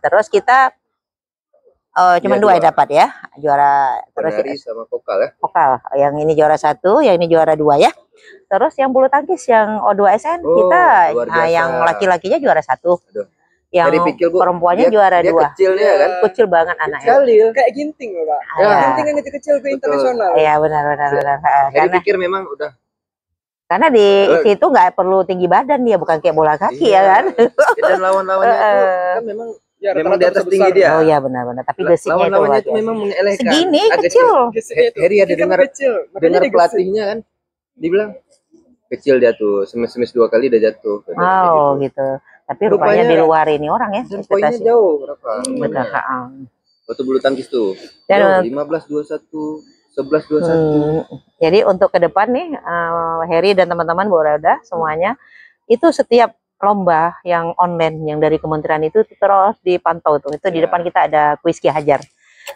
Terus kita cuma 2 yang dapat ya, juara terus penari sama vokal ya. Vokal, yang ini juara 1, yang ini juara 2 ya. Terus yang bulu tangkis yang O2SN kita yang laki-lakinya juara 1. Yang pikir, Bu, perempuannya juara 2. Kecil dia kan? Kecil banget anaknya. Kayak ginting loh, Pak. Ya. Ginting kan kecil ke internasional. Iya benar. Jadi pikir memang udah. Karena di situ nggak perlu tinggi badan, dia bukan kayak bola kaki ya kan. Dan lawan-lawannya itu kan memang di atas tinggi dia. Oh iya benar. Tapi gesiknya itu Lawan-lawannya itu luar biasa. memang mengelehkan. Segini Agak kecil. Heri ada dengar pelatihnya kan, dibilang kecil dia tuh, semes 2 kali udah jatuh. Oh gitu. Tapi rupanya di luar ini orang ya. Dan poinnya jauh berapa? Benar. Waktu bulu tangkis tuh. Dan 15-21, 11-21. Jadi untuk ke depan nih, Heri dan teman-teman Bu Roda semuanya itu setiap lomba yang online yang dari kementerian itu terus dipantau tuh. Itu di depan kita ada kuis Ki Hajar.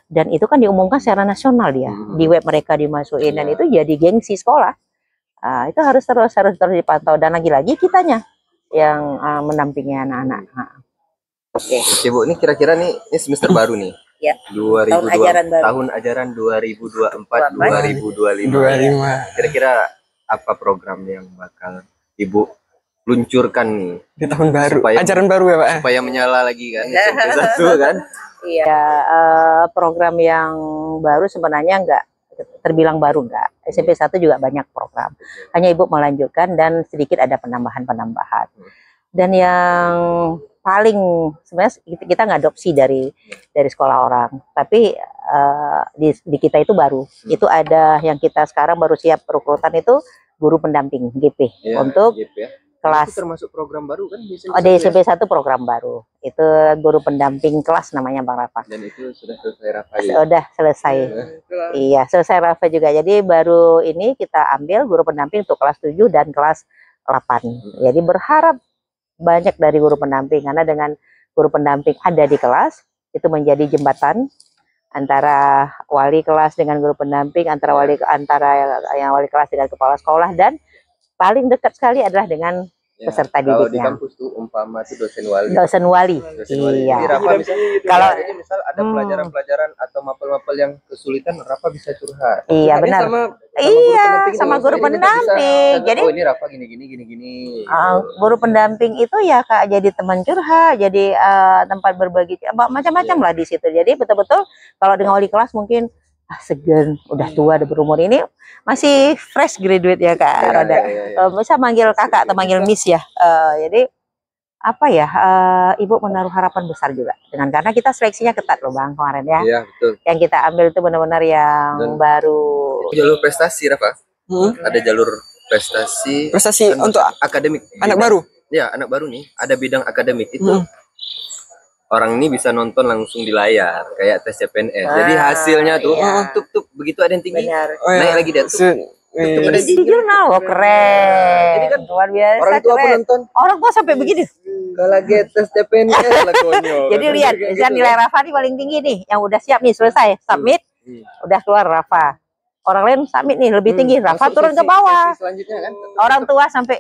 Dan itu kan diumumkan secara nasional dia. Di web mereka dimasukin dan itu jadi gengsi sekolah. Itu harus terus dipantau, dan lagi-lagi kitanya yang mendampingi anak-anak. Oke, Bu, ini kira-kira nih ini semester baru nih. Ya. 2002, Tahun ajaran baru. tahun ajaran 2024-2025. Kira-kira apa program yang bakal Ibu luncurkan nih Di tahun baru. Supaya- Ajaran baru ya, Pak. supaya menyala lagi kan SMP 1 kan? Iya, program yang baru sebenarnya enggak terbilang baru, enggak. SMP 1 juga banyak program. Hanya Ibu melanjutkan dan sedikit ada penambahan-penambahan. Dan yang paling sebenarnya kita ngadopsi dari sekolah orang, tapi di kita itu baru. Itu ada yang kita sekarang baru siap rekrutan itu guru pendamping GP Ya, untuk gitu ya. kelas. Itu termasuk program baru kan di SMP? Di SMP 1 program baru. Itu guru pendamping kelas namanya Bang Rafa. Dan itu sudah selesai Rafa ya? Sudah selesai. Iya, selesai Rafa juga. Jadi baru ini kita ambil guru pendamping untuk kelas 7 dan kelas 8. Jadi berharap banyak dari guru pendamping, karena dengan guru pendamping ada di kelas, itu menjadi jembatan antara wali kelas dengan guru pendamping, antara yang wali kelas dengan kepala sekolah, dan paling dekat sekali adalah dengan peserta Kalau di didiknya. kampus tuh umpama tuh dosen wali. Dosen wali. Jadi Iya. Rafa misalnya, Kalau- jadi misal ada pelajaran-pelajaran atau mapel-mapel yang kesulitan, Rafa bisa curhat. Iya benar. Iya, sama guru pendamping. Jadi oh ini Rafa gini. guru pendamping itu ya Kak, jadi teman curhat, jadi tempat berbagi macam-macam lah di situ. Jadi betul-betul kalau dengan wali kelas mungkin segan, udah tua, udah berumur, ini masih fresh graduate ya Kak Roda. Bisa manggil kakak atau manggil miss ya. Jadi apa ya, Ibu menaruh harapan besar juga dengan, karena kita seleksinya ketat loh Bang kemarin ya. Iya betul. Yang kita ambil itu benar-benar yang Dan- baru. Jalur prestasi Rafa. Ada jalur prestasi untuk akademik. anak baru. Ya, anak baru nih, ada bidang akademik itu. Orang ini bisa nonton langsung di layar kayak tes CPNS. Jadi hasilnya tuh iya. tup begitu ada yang tinggi Benar. Oh, naik lagi dia tuh. Wih. Di jurnal, oh keren. Jadi kan luar biasa Orang tua keren. penonton Orang tua sampai begini. kalau lagi tes CPNS lah konyol. Jadi lihat, misalnya nilai Rafa nih paling tinggi nih, yang udah siap nih selesai, submit, udah keluar Rafa. Orang lain submit nih lebih tinggi, Rafa turun ke bawah. Selanjutnya kan. Orang tua sampai,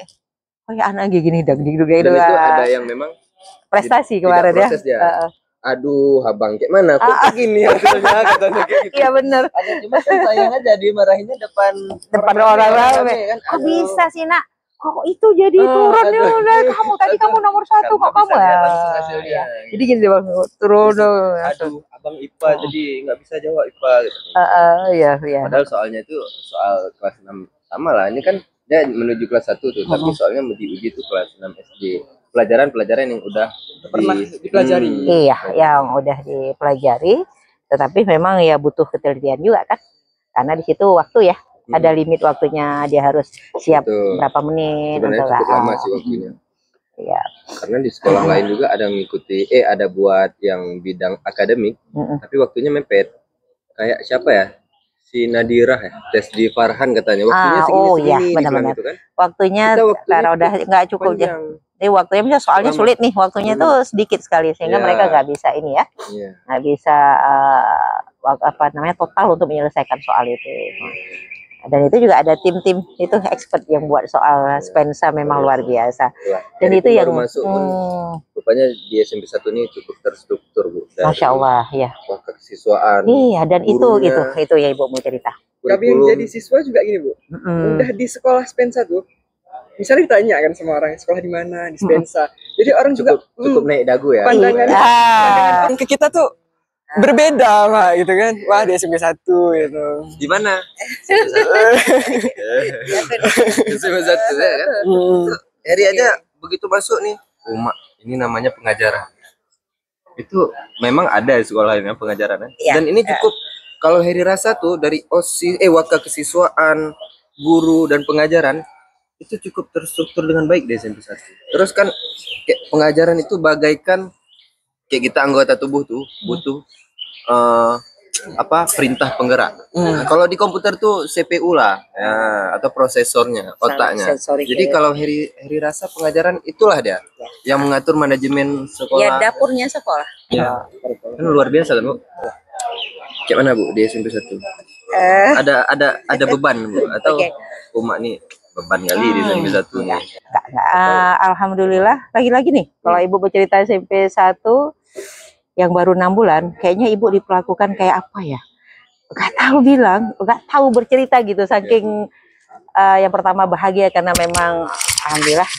oh ya anak gini dang gitu Dan gitu. itu ada yang memang Prestasi tidak kemarin ya. proses dia. Aduh, abang kayak mana? Kok begini hasilnya katanya kayak gitu. Iya bener. Ada cuma kan sayang aja dimarahinnya depan Orang rame kan. Kok Aduh. bisa sih nak? Kok itu jadi turun ya aduh. udah kamu tadi kamu nomor 1 kok Nggak kamu bisa ya? lihat langsung hasilnya. Jadi gini bang turun Aduh, abang IPA jadi nggak bisa jawab IPA gitu. iya iya. Padahal soalnya itu soal kelas 6 sama lah. Ini kan dia menuju kelas 1 tuh, tapi soalnya mau diuji tuh kelas 6 SD. Pelajaran-pelajaran yang udah Pernah dipelajari. Iya, yang udah dipelajari, tetapi memang ya butuh ketelitian juga kan, karena di situ waktu ya, ada limit waktunya, dia harus siap Betul. berapa menit Sebenarnya untuk cukup lama sih waktunya. Iya. Karena di sekolah lain juga ada mengikuti, ada buat yang bidang akademik, tapi waktunya mepet. Kayak siapa ya? Si Nadirah ya, tes di Farhan katanya waktunya segini-segini iya, dibilang benar-benar. gitu kan. Waktunya Kita waktunya karena udah nggak cukup ya. panjang. Jadi waktunya bisa soalnya Lama. sulit nih, waktunya tuh sedikit sekali sehingga Iya. mereka nggak bisa ini ya, Iya. nggak bisa apa namanya total untuk menyelesaikan soal itu. Dan itu juga ada tim-tim itu expert yang buat soal Spensa memang luar biasa. Wah, Dan dari itu yang baru masuk pun, rupanya di SMP 1 ini cukup terstruktur Bu. Dari Masya Allah ya. kesiswaan. Iya dan gurunya, itu ya Ibu mau cerita. Tapi yang jadi siswa juga gini Bu, udah di sekolah Spensa tuh, misalnya ditanya kan sama orang sekolah di mana di Spensa, jadi orang juga cukup naik dagu ya. pandangan Ah. orang ke kita tuh berbeda Pak gitu kan. Wah di SMP 1 gitu. Di mana? SMP 1 ya kan. Heri aja begitu masuk nih, Uma, ini namanya pengajaran. Itu memang ada di sekolah lainnya pengajaran. Ya. Dan ini cukup kalau Heri rasa tuh dari wakil kesiswaan, guru dan pengajaran itu cukup terstruktur dengan baik di SMP 1. Terus kan kayak pengajaran itu bagaikan kayak kita anggota tubuh tuh butuh perintah penggerak. Nah, kalau di komputer tuh CPU lah ya, atau prosesornya, otaknya. Jadi kalau Heri rasa pengajaran itulah dia yang mengatur manajemen sekolah. Ya dapurnya sekolah. Ya. Kan luar biasa kan Bu. Kayak mana Bu di SMP 1? Ada beban Bu atau Uma nih beban kali di SMP 1 nih. Alhamdulillah lagi-lagi nih kalau Ibu bercerita SMP 1 yang baru 6 bulan, kayaknya Ibu diperlakukan kayak apa ya? Gak tahu bercerita gitu, saking yang pertama bahagia karena memang alhamdulillah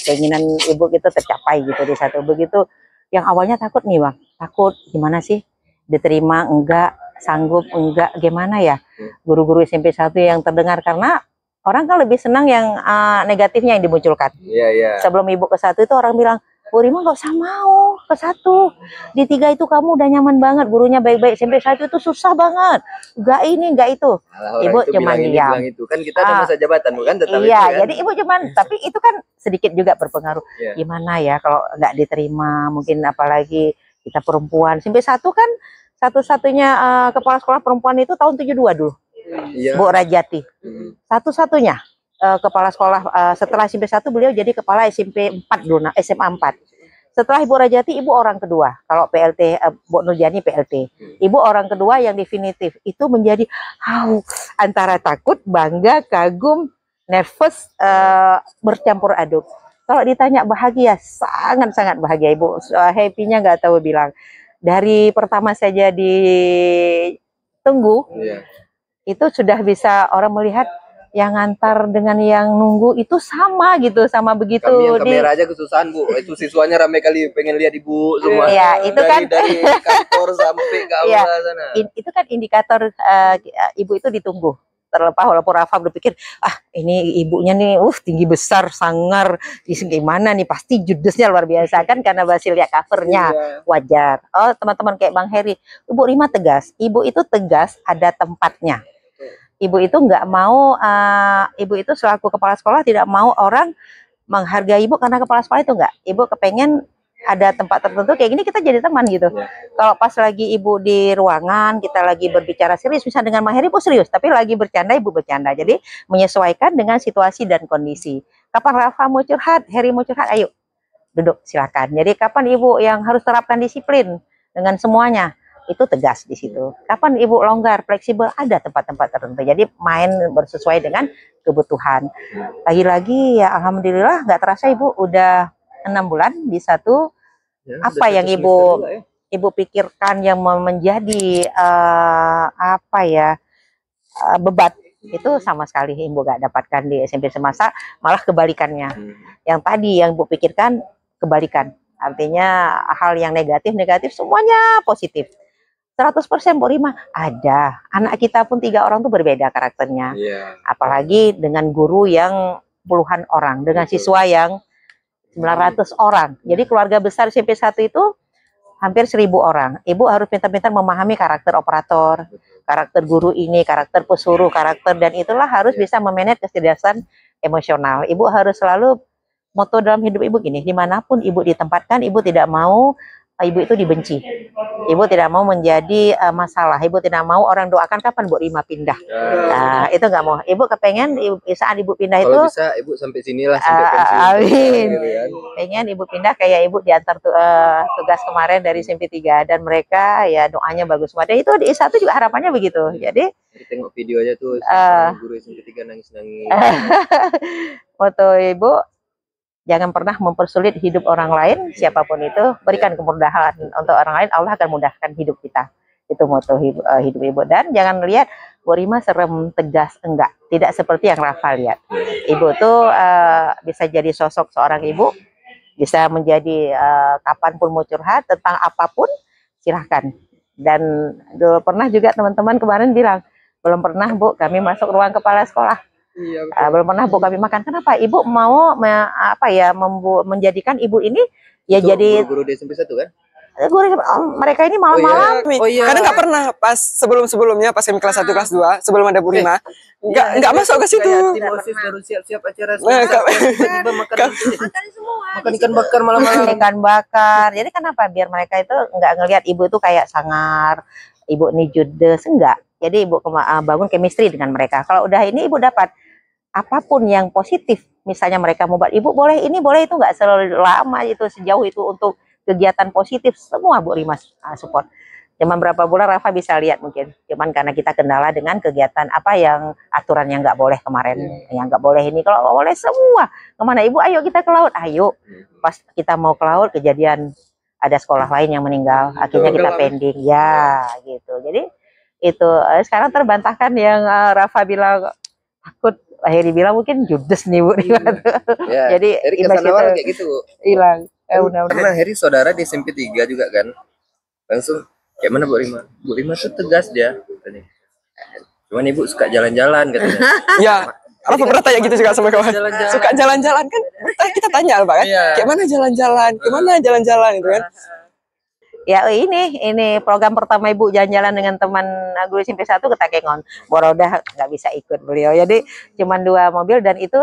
keinginan Ibu gitu tercapai gitu di satu. Begitu yang awalnya takut nih Bang, takut gimana sih diterima enggak, sanggup enggak, gimana ya guru-guru SMP 1 yang terdengar, karena orang kan lebih senang yang negatifnya yang dimunculkan. Iya. Sebelum Ibu ke 1 itu orang bilang, Bu Rima nggak usah mau ke 1. Di 3 itu kamu udah nyaman banget, gurunya baik-baik. SMP 1 itu susah banget. Enggak ini, enggak itu. Ibu cuman diam. Itu kan kita ada masa jabatan bukan tetap iya, itu, kan? jadi Ibu cuman, tapi itu kan sedikit juga berpengaruh. Gimana ya kalau nggak diterima, mungkin apalagi kita perempuan. SMP 1 kan satu-satunya kepala sekolah perempuan itu tahun 72 dulu. Iya. Bu Rajati. Satu-satunya kepala sekolah setelah SMP 1 beliau jadi kepala SMP 4 dulu, SMA 4. Setelah Ibu Rajati, Ibu orang kedua. Kalau PLT, Bu Nurjani PLT. Ibu orang kedua yang definitif. Itu menjadi antara takut, bangga, kagum, nervous, bercampur aduk. Kalau ditanya bahagia, sangat-sangat bahagia Ibu. Happy-nya nggak tahu bilang. Dari pertama saja ditunggu, itu sudah bisa orang melihat yang ngantar dengan yang nunggu itu sama gitu, sama begitu. Kami yang kamera aja kesusahan Bu, itu siswanya ramai kali pengen lihat Ibu semua. Iya, itu kan dari kantor sampai ke aula sana. Itu kan indikator Ibu itu ditunggu. Terlepas walaupun Rafa berpikir, ini ibunya nih, tinggi besar, sangar, gimana nih, pasti judesnya luar biasa kan karena masih lihat covernya, wajar. Oh teman-teman kayak Bang Heri, Ibu Rima tegas, Ibu itu tegas ada tempatnya. Ibu itu nggak mau, Ibu itu selaku kepala sekolah tidak mau orang menghargai Ibu karena kepala sekolah itu enggak. Ibu kepengen ada tempat tertentu kayak gini kita jadi teman gitu. Kalau pas lagi ibu di ruangan, kita lagi berbicara serius, misalnya dengan Maheri ibu serius, tapi lagi bercanda ibu bercanda. Jadi menyesuaikan dengan situasi dan kondisi. Kapan Rafa mau curhat, Heri mau curhat, ayo duduk silakan. Jadi kapan ibu yang harus terapkan disiplin dengan semuanya, itu tegas di situ. Kapan ibu longgar, fleksibel, ada tempat-tempat tertentu. Jadi main bersesuai dengan kebutuhan. Lagi-lagi ya alhamdulillah nggak terasa ibu udah 6 bulan di satu. Apa yang ibu pikirkan yang menjadi beban itu sama sekali ibu gak dapatkan di SMP semasa, malah kebalikannya. Yang tadi yang ibu pikirkan kebalikan, artinya hal yang negatif semuanya positif. 100% Bu Rima ada. Anak kita pun 3 orang tuh berbeda karakternya. Apalagi dengan guru yang puluhan orang, dengan siswa yang 900 orang. Jadi keluarga besar SMP 1 itu hampir 1000 orang. Ibu harus pintar-pintar memahami karakter operator, karakter guru ini, karakter pesuruh, karakter, dan itulah harus bisa memanage kecerdasan emosional. Ibu harus selalu, moto dalam hidup ibu gini, dimanapun ibu ditempatkan, ibu tidak mau ibu itu dibenci. Ibu tidak mau menjadi masalah. Ibu tidak mau orang doakan kapan Bu Rima pindah. Nah, itu nggak mau. Ibu kepengen saat ibu pindah itu. Kalau bisa ibu sampai sinilah, sampai pensiun. Amin. Gitu kan. Pengen ibu pindah kayak ibu diantar tugas kemarin dari SMP 3 dan mereka ya doanya bagus semua. Dan itu di S1 juga harapannya begitu. Jadi tengok video aja tuh guru SMP 3 nangis-nangis. Foto ibu, jangan pernah mempersulit hidup orang lain, siapapun itu, berikan kemudahan untuk orang lain, Allah akan mudahkan hidup kita. Itu moto hidup ibu. Dan jangan lihat Bu Rima serem, tegas, enggak. Tidak seperti yang Rafa lihat. Ibu tuh bisa jadi sosok seorang ibu, bisa menjadi kapanpun mau curhat tentang apapun, silahkan. Dan dulu pernah juga teman-teman kemarin bilang, belum pernah Bu kami masuk ruang kepala sekolah. Belum pernah Bu kami makan. Kenapa? Ibu mau menjadikan ibu ini ya itu jadi guru di SMP 1 kan? Mereka ini malam-malam. Karena nggak pernah pas sebelum-sebelumnya pas kami kelas 1 kelas 2 sebelum ada Bu Rima nggak masuk ke situ. Timosis baru siap-siap acara tiba-tiba makan ikan bakar malam-malam. Ikan bakar. Jadi kenapa? Biar mereka itu nggak ngelihat ibu itu kayak sangar, ibu ini judes, enggak. Jadi ibu bangun chemistry dengan mereka. Kalau udah ini ibu dapat apapun yang positif, misalnya mereka mau buat ibu boleh ini boleh itu, nggak selama itu sejauh itu untuk kegiatan positif semua Bu Rima support. Cuman berapa bulan Rafa bisa lihat mungkin, cuman karena kita kendala dengan kegiatan apa yang aturan yang nggak boleh kemarin, yang nggak boleh ini, kalau boleh semua kemana ibu, ayo kita ke laut, ayo. Pas kita mau ke laut kejadian ada sekolah lain yang meninggal, akhirnya kita pending ya gitu. Jadi itu sekarang terbantahkan yang Rafa bilang takut, Heri bilang mungkin judes nih Bu Rima. Jadi Heri kesana kayak gitu hilang. Karena Heri saudara di SMP 3 juga kan, langsung kayak mana Bu Rima? Bu Rima tuh tegas dia katanya. Cuman ibu suka jalan-jalan katanya. Ya, Rafa pernah tanya gitu juga sama kawan. Suka jalan-jalan kan? Kita tanya Pak kan, kayak mana jalan-jalan? Kemana jalan-jalan itu kan? Ya ini program pertama ibu jalan-jalan dengan teman guru SMP 1 ke Takengon. Borodah nggak bisa ikut beliau. Jadi cuman 2 mobil dan itu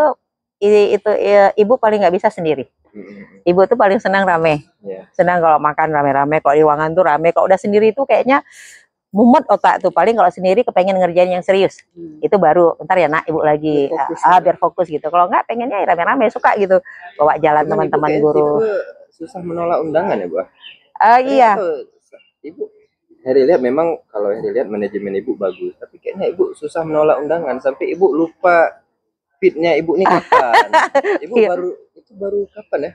ibu paling nggak bisa sendiri. Ibu tuh paling senang rame. Senang kalau makan rame-rame, kalau di ruangan tuh rame. Kalau udah sendiri tuh kayaknya mumet otak tuh. Paling kalau sendiri kepengen ngerjain yang serius. Itu baru ntar ya nak ibu lagi biar fokus gitu. Kalau nggak pengennya rame-rame, suka gitu bawa jalan teman-teman guru. Susah menolak undangan ya Bu? Iya. Ibu Heri lihat memang kalau Heri lihat manajemen ibu bagus, tapi kayaknya ibu susah menolak undangan sampai ibu lupa fitnya ibu nih kapan. Ibu baru kapan ya?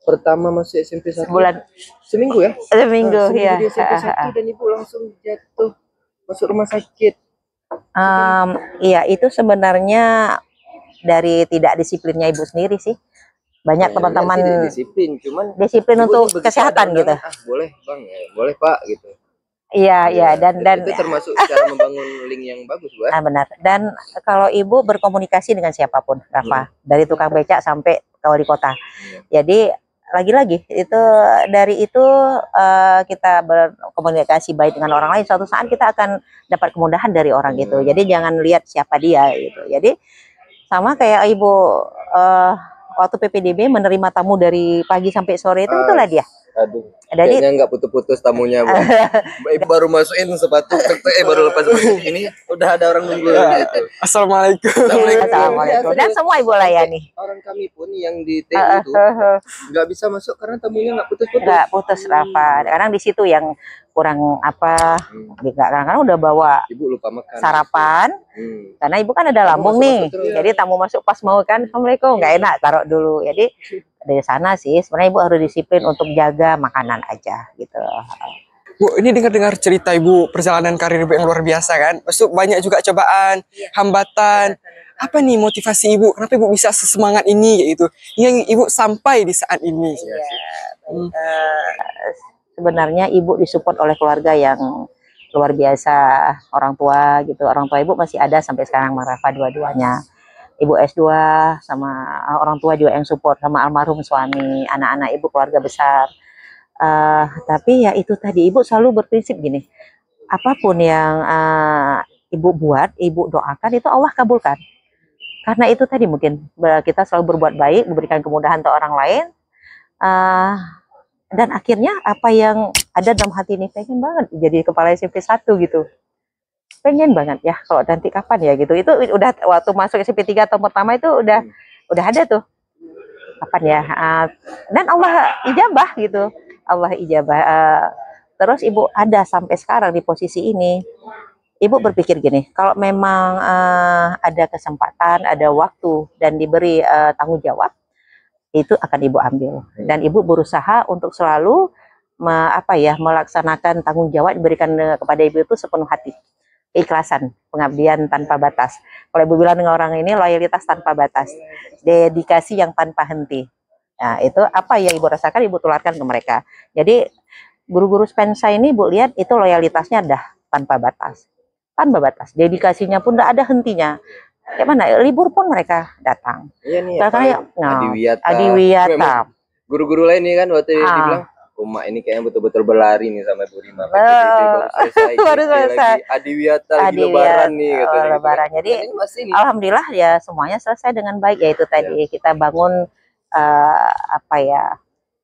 Pertama masuk SMP 1. Sebulan. Seminggu ya? Seminggu ya. Di SMP 1 dan ibu langsung jatuh masuk rumah sakit. Iya, itu sebenarnya dari tidak disiplinnya ibu sendiri sih. Banyak teman-teman disiplin, cuman disiplin untuk kesehatan gitu. Boleh Bang, boleh Pak gitu. Iya, dan itu termasuk cara membangun link yang bagus, Bu. Benar. Dan kalau ibu berkomunikasi dengan siapapun, Rafa, dari tukang becak sampai wali kota. Jadi lagi-lagi itu dari itu kita berkomunikasi baik dengan orang lain, suatu saat kita akan dapat kemudahan dari orang itu. Jadi jangan lihat siapa dia gitu. Jadi sama kayak ibu waktu PPDB menerima tamu dari pagi sampai sore itu itulah dia. Aduh, Jadi kayaknya nggak putus-putus tamunya, Bu. Ibu baru masukin sepatu, baru lepas sepatu ini, udah ada orang nunggu. Gitu. Assalamualaikum. Assalamualaikum. Dan semua ibu layani. Orang kami pun yang di TU itu nggak bisa masuk karena tamunya nggak putus-putus. Nggak putus Rafa. Kadang di situ yang kurang apa, kadang-kadang udah bawa Ibu lupa makan. sarapan, karena ibu kan ada lambung nih. Jadi tamu masuk pas mau kan, Assalamualaikum, nggak enak taruh dulu. Jadi dari sana sih sebenarnya ibu harus disiplin untuk jaga makanan aja gitu. Bu, ini dengar-dengar cerita ibu perjalanan karir ibu yang luar biasa kan. Maksud banyak juga cobaan, hambatan. Apa nih motivasi ibu? Kenapa ibu bisa sesemangat ini gitu? Hingga ibu sampai di saat ini. Sebenarnya ibu disupport oleh keluarga yang luar biasa, orang tua gitu. Orang tua ibu masih ada sampai sekarang, Marafa dua-duanya. Ibu S2 sama orang tua juga yang support, sama almarhum suami, anak-anak ibu, keluarga besar. Tapi ya itu tadi, ibu selalu berprinsip gini, apapun yang ibu buat, ibu doakan, itu Allah kabulkan. Karena itu tadi mungkin kita selalu berbuat baik, memberikan kemudahan untuk orang lain, dan akhirnya apa yang ada dalam hati ini, pengen banget jadi kepala SMP 1 gitu. Pengen banget ya, kalau nanti kapan ya gitu. Itu udah waktu masuk SMP 3 tahun pertama itu udah ada tuh. Kapan ya? Dan Allah ijabah gitu. Allah ijabah. Terus ibu ada sampai sekarang di posisi ini. Ibu berpikir gini, kalau memang ada kesempatan, ada waktu dan diberi tanggung jawab, itu akan ibu ambil. Dan ibu berusaha untuk selalu melaksanakan tanggung jawab diberikan kepada ibu itu sepenuh hati. Keikhlasan, pengabdian tanpa batas. Kalau ibu bilang dengan orang ini, loyalitas tanpa batas, dedikasi yang tanpa henti. Nah, itu apa yang ibu rasakan, ibu tularkan ke mereka. Jadi guru-guru Spensa ini ibu lihat itu loyalitasnya dah tanpa batas, dedikasinya pun tidak ada hentinya. Kayak mana, libur pun mereka datang. Iya nih, Adiwiyata. Guru-guru lain nih kan waktu dibilang, Mak ini kayaknya betul-betul berlari nih sama Bu Rima. Baru selesai. Adiwiyata lagi lebaran nih. Lebaran. Jadi alhamdulillah ya semuanya selesai dengan baik. Yaitu tadi kita bangun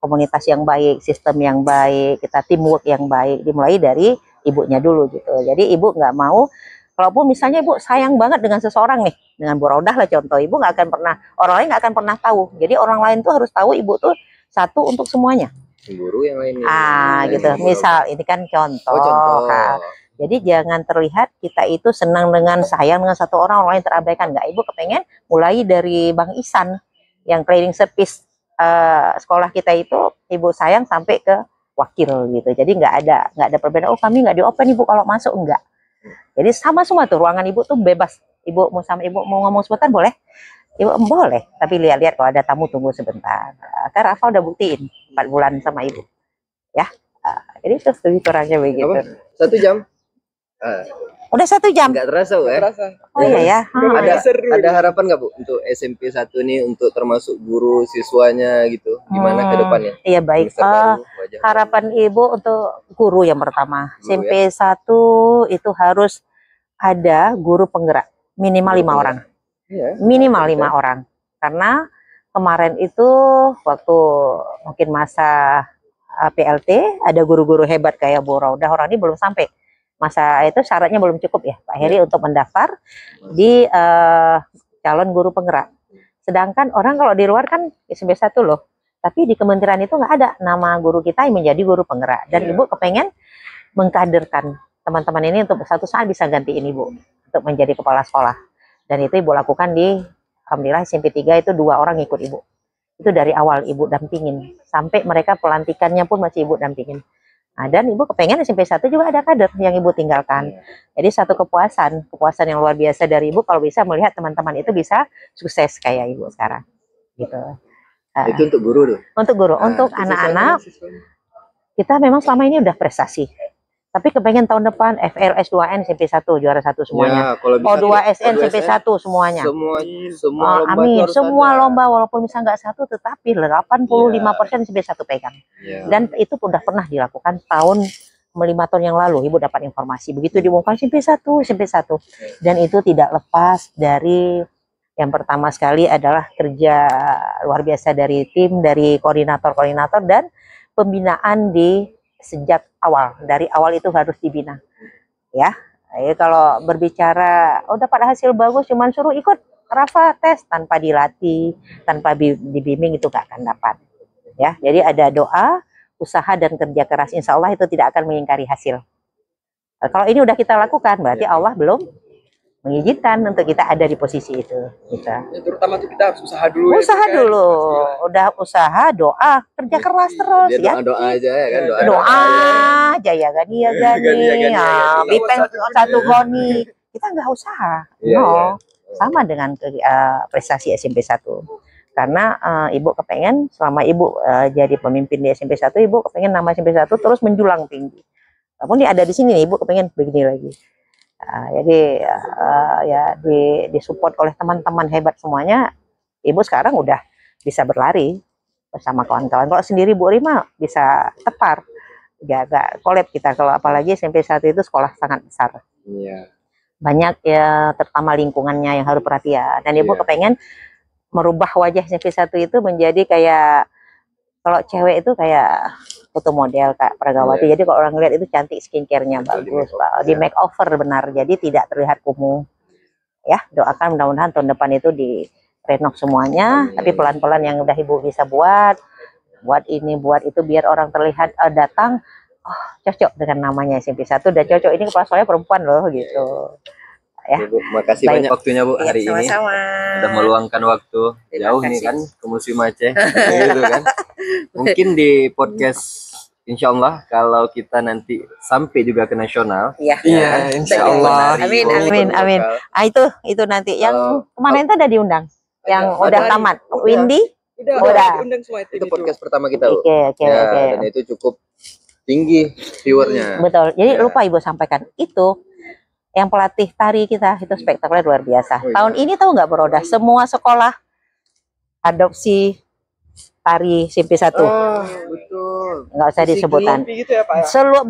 komunitas yang baik, sistem yang baik, kita teamwork yang baik. Dimulai dari ibunya dulu gitu. Jadi ibu nggak mau, kalaupun misalnya ibu sayang banget dengan seseorang nih, dengan Bu Rodah lah contoh, ibu nggak akan pernah, orang lain nggak akan pernah tahu. Jadi orang lain tuh harus tahu ibu tuh satu untuk semuanya. Guru yang lainnya. Gitu. Misal ini kan contoh. Jadi jangan terlihat kita itu senang dengan sayang dengan satu orang lain terabaikan. Enggak, ibu kepengen mulai dari Bang Isan yang cleaning service sekolah kita itu, ibu sayang sampai ke wakil gitu. Jadi nggak ada perbedaan. Oh kami nggak di open ibu kalau masuk, enggak. Jadi sama semua tuh, ruangan ibu tuh bebas. Ibu mau sama ibu mau ngomong sebentar boleh. Ibu boleh, tapi lihat-lihat kalau ada tamu tunggu sebentar. Kan Rafa udah buktiin 4 bulan sama ibu, ya. Jadi itu lebih kurangnya begitu. 1 jam? Udah 1 jam. Nggak terasa, Bu, ya? Oh iya ya. Ada harapan nggak, Bu, untuk SMP 1 ini, untuk termasuk guru siswanya gitu? Gimana ke depannya? Iya baik. Harapan ibu untuk guru yang pertama, SMP 1 itu harus ada guru penggerak minimal 5 orang. Minimal 5 orang, karena kemarin itu waktu mungkin masa PLT ada guru-guru hebat kayak Bu Rodah, orang ini belum sampai masa itu, syaratnya belum cukup ya Pak Heri untuk mendaftar di calon guru penggerak. Sedangkan orang kalau di luar kan SMP 1 loh, tapi di kementerian itu nggak ada nama guru kita yang menjadi guru penggerak. Dan ibu kepengen mengkaderkan teman-teman ini untuk suatu saat bisa gantiin ibu untuk menjadi kepala sekolah. Dan itu ibu lakukan di, alhamdulillah SMP 3 itu 2 orang ikut ibu. Itu dari awal ibu dampingin. Sampai mereka pelantikannya pun masih ibu dampingin. Nah, dan ibu kepengen SMP 1 juga ada kader yang ibu tinggalkan. Jadi satu kepuasan yang luar biasa dari ibu kalau bisa melihat teman-teman itu bisa sukses kayak ibu sekarang. Gitu. Itu untuk guru tuh? Untuk guru. Untuk anak-anak, kita memang selama ini udah prestasi. Tapi kepengen tahun depan FLS 2N SMP 1 juara 1 semuanya. O2SN SMP 1 semuanya. Semua lomba. Amin. Semua lomba walaupun bisa nggak 1 tetapi 85% SMP 1 pegang. Dan itu udah pernah dilakukan tahun 5 tahun yang lalu. Ibu dapat informasi begitu diumumkan SMP 1. Dan itu tidak lepas dari Yang pertama sekali adalah kerja luar biasa dari tim, dari koordinator-koordinator dan pembinaan sejak awal. Dari awal itu harus dibina. Ya. Kalau berbicara dapat hasil bagus cuman suruh ikut Rafa tes tanpa dilatih, tanpa dibimbing itu nggak akan dapat. Ya. Jadi ada doa, usaha dan kerja keras. Insya Allah itu tidak akan mengingkari hasil. Kalau ini udah kita lakukan berarti Allah belum mengizinkan untuk kita ada di posisi itu. Kita. Ya, terutama tuh kita harus usaha dulu. Usaha dulu, udah usaha, doa, kerja keras terus. Dia doa aja ya kan, doa jaya gani ya gani, bipeng satu goni. Kita nggak usaha, sama dengan prestasi SMP 1. Karena ibu kepengen selama ibu jadi pemimpin di SMP 1, ibu kepengen nama SMP 1 terus menjulang tinggi. Namun ini ada di sini, ibu kepengen begini lagi. Jadi ya disupport oleh teman-teman hebat semuanya, ibu sekarang udah bisa berlari bersama kawan-kawan. Kalau sendiri Bu Rima bisa tepar, jaga kolab kita. Kalau apalagi SMP 1 itu sekolah sangat besar. Iya. Banyak ya, terutama lingkungannya yang harus perhatian. Dan ibu kepengen merubah wajah SMP 1 itu menjadi kayak, kalau cewek itu kayak foto model Kak Pragawati. Jadi kalau orang lihat itu cantik, skincare-nya bagus, di makeover benar. Jadi tidak terlihat kumuh. Ya, doakan mudah-mudahan tahun depan itu di renov semuanya. Tapi pelan-pelan yang udah ibu bisa buat ini, buat itu, biar orang terlihat datang, cocok dengan namanya SMP 1, udah cocok, ini kepala sekolahnya perempuan loh gitu. Ya. Bu, makasih banyak waktunya Bu hari ini. Udah meluangkan waktu jauh nih kan ke Museum Aceh gitu kan. Mungkin di podcast insya Allah kalau kita nanti sampai juga ke nasional. Iya, insya Allah. Amin. Itu nanti yang kemarin itu udah diundang, yang udah tamat. Windy udah. Itu podcast pertama kita Bu. Oke. Dan itu cukup tinggi viewernya. Betul. Jadi lupa ibu sampaikan itu. Yang pelatih tari kita itu spektakuler luar biasa. Tahun ini tahu nggak Borodah, semua sekolah adopsi tari SMP 1. Betul. Nggak usah disebutan. Gitu ya, Pak, ya? Seluruh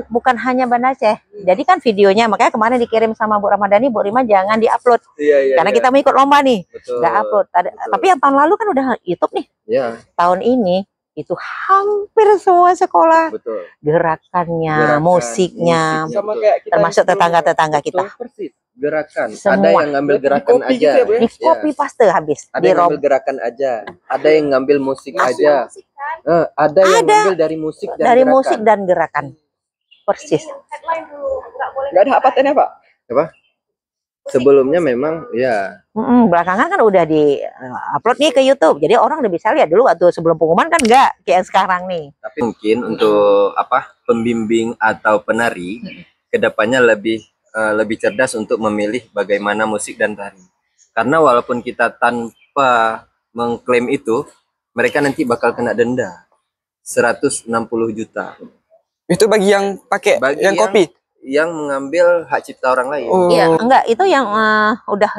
bukan hanya Banda Aceh. Jadi kan videonya, makanya kemarin dikirim sama Bu Ramadhani, Bu Rima jangan diupload. Karena kita mau ikut lomba nih. Nggak upload. Tapi yang tahun lalu kan udah YouTube nih. Iya. Tahun ini itu hampir semua sekolah. Betul. Gerakannya, musiknya, Sama kayak kita termasuk tetangga-tetangga kita. Persis. Gerakan. Semua. Ada yang ngambil gerakan Copy aja. gitu ya, Bu, ya? Di copy paste habis. Ada yang ngambil gerakan aja. Ada yang ngambil musik aja. Musik kan? Ada yang ngambil dari musik dan dari gerakan. musik dan gerakan. Persis. Headline dulu, nggak boleh. Nggak ada patennya, Pak? Apa? Sebelumnya memang ya. Belakangan kan udah di upload nih ke YouTube. Jadi orang udah bisa lihat. Dulu waktu sebelum pengumuman kan enggak kayak yang sekarang nih. Tapi mungkin untuk pembimbing atau penari kedepannya lebih cerdas untuk memilih bagaimana musik dan tari. Karena walaupun kita tanpa mengklaim itu, mereka nanti bakal kena denda 160 juta. Itu bagi yang pakai yang copy. Yang mengambil hak cipta orang lain. Iya, enggak, itu yang udah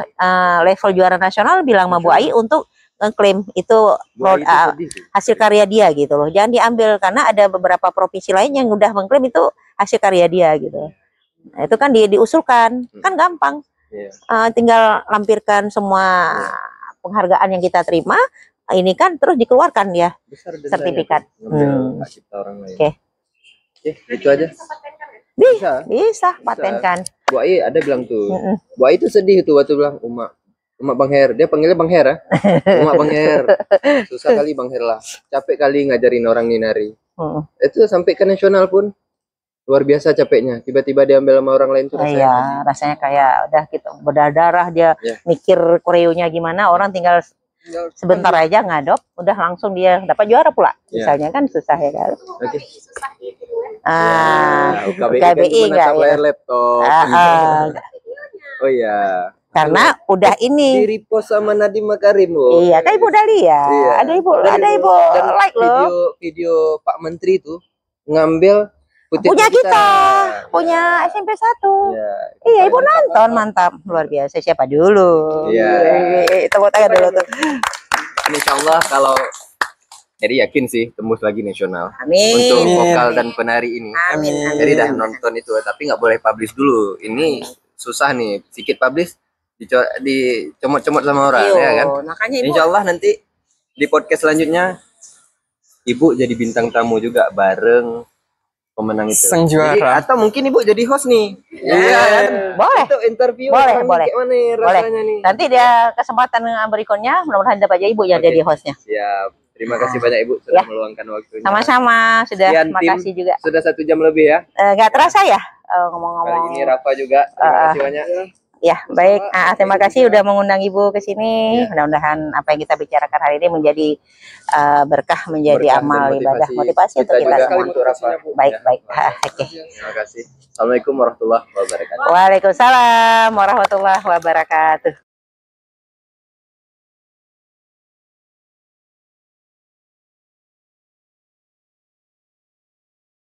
level juara nasional bilang sama Bu Ai untuk ngeklaim itu hasil karya dia gitu loh. Jangan diambil karena ada beberapa provinsi lain yang udah mengklaim itu hasil karya dia gitu. Nah, itu kan diusulkan, kan gampang. Tinggal lampirkan semua penghargaan yang kita terima, ini kan terus dikeluarkan ya sertifikat. Hak cipta orang lain. Oke, itu aja. Bisa patenkan. Bu Ai ada bilang tuh. Bu Ai itu sedih tuh waktu bilang Uma Bang Her. Dia panggilnya Bang Her ya. Uma Bang Her. Susah kali Bang Her lah. Capek kali ngajarin orang nari. Itu sampai ke nasional pun luar biasa capeknya. Tiba-tiba diambil sama orang lain tuh rasanya. Iya, rasanya kayak udah kita berdarah dia mikir koreonya gimana, orang tinggal sebentar aja ngadop, udah langsung dia dapat juara pula. Misalnya kan susah ya kan. Oke. KBI enggak ya. Laptop. Oh iya. Karena udah ini di repost sama Nadiem Makarim loh. Iya, kan Ibu Dahlia. Iya. Ada ibu like loh. Video Pak Menteri tuh ngambil punya kita, punya SMP 1. Iya, Ibu nonton, mantap, luar biasa. Siapa dulu? Iya. Tepuk tangan dulu tuh. Insya Allah kalau jadi yakin sih tembus lagi nasional. Amin. Untuk vokal dan penari ini. Amin. Jadi dah nonton itu, tapi nggak boleh publish dulu. Ini susah nih, sedikit publish dicomot-comot sama orang Iyo, ya kan. makanya ibu Insya Allah nanti di podcast selanjutnya ibu jadi bintang tamu juga bareng pemenang itu. Sang Jadi, juara. atau mungkin ibu jadi host nih. Iya, kan? boleh. Itu interview Boleh, orang boleh. kayak mana nih rasanya nih. Nanti dia kesempatan berikutnya mudah-mudahan dapat aja ibu yang Oke. jadi hostnya. Siap. Terima kasih banyak ibu sudah Ya. meluangkan waktunya. Sama-sama, sudah Sekian terima tim. kasih juga. Sudah 1 jam lebih ya. Nggak terasa ya Kali ngomong-ngomong. ini Rafa juga. Terima kasih banyak. Ya, baik. Terima kasih udah mengundang Ibu ke sini. Ya. Mudah-mudahan apa yang kita bicarakan hari ini menjadi berkah, menjadi Berkah dan amal ibadah, motivasi untuk juga kita semua. untuk Rafa. Baik, Ya. baik. Oke. Terima kasih. Assalamualaikum warahmatullahi wabarakatuh. Waalaikumsalam warahmatullahi wabarakatuh.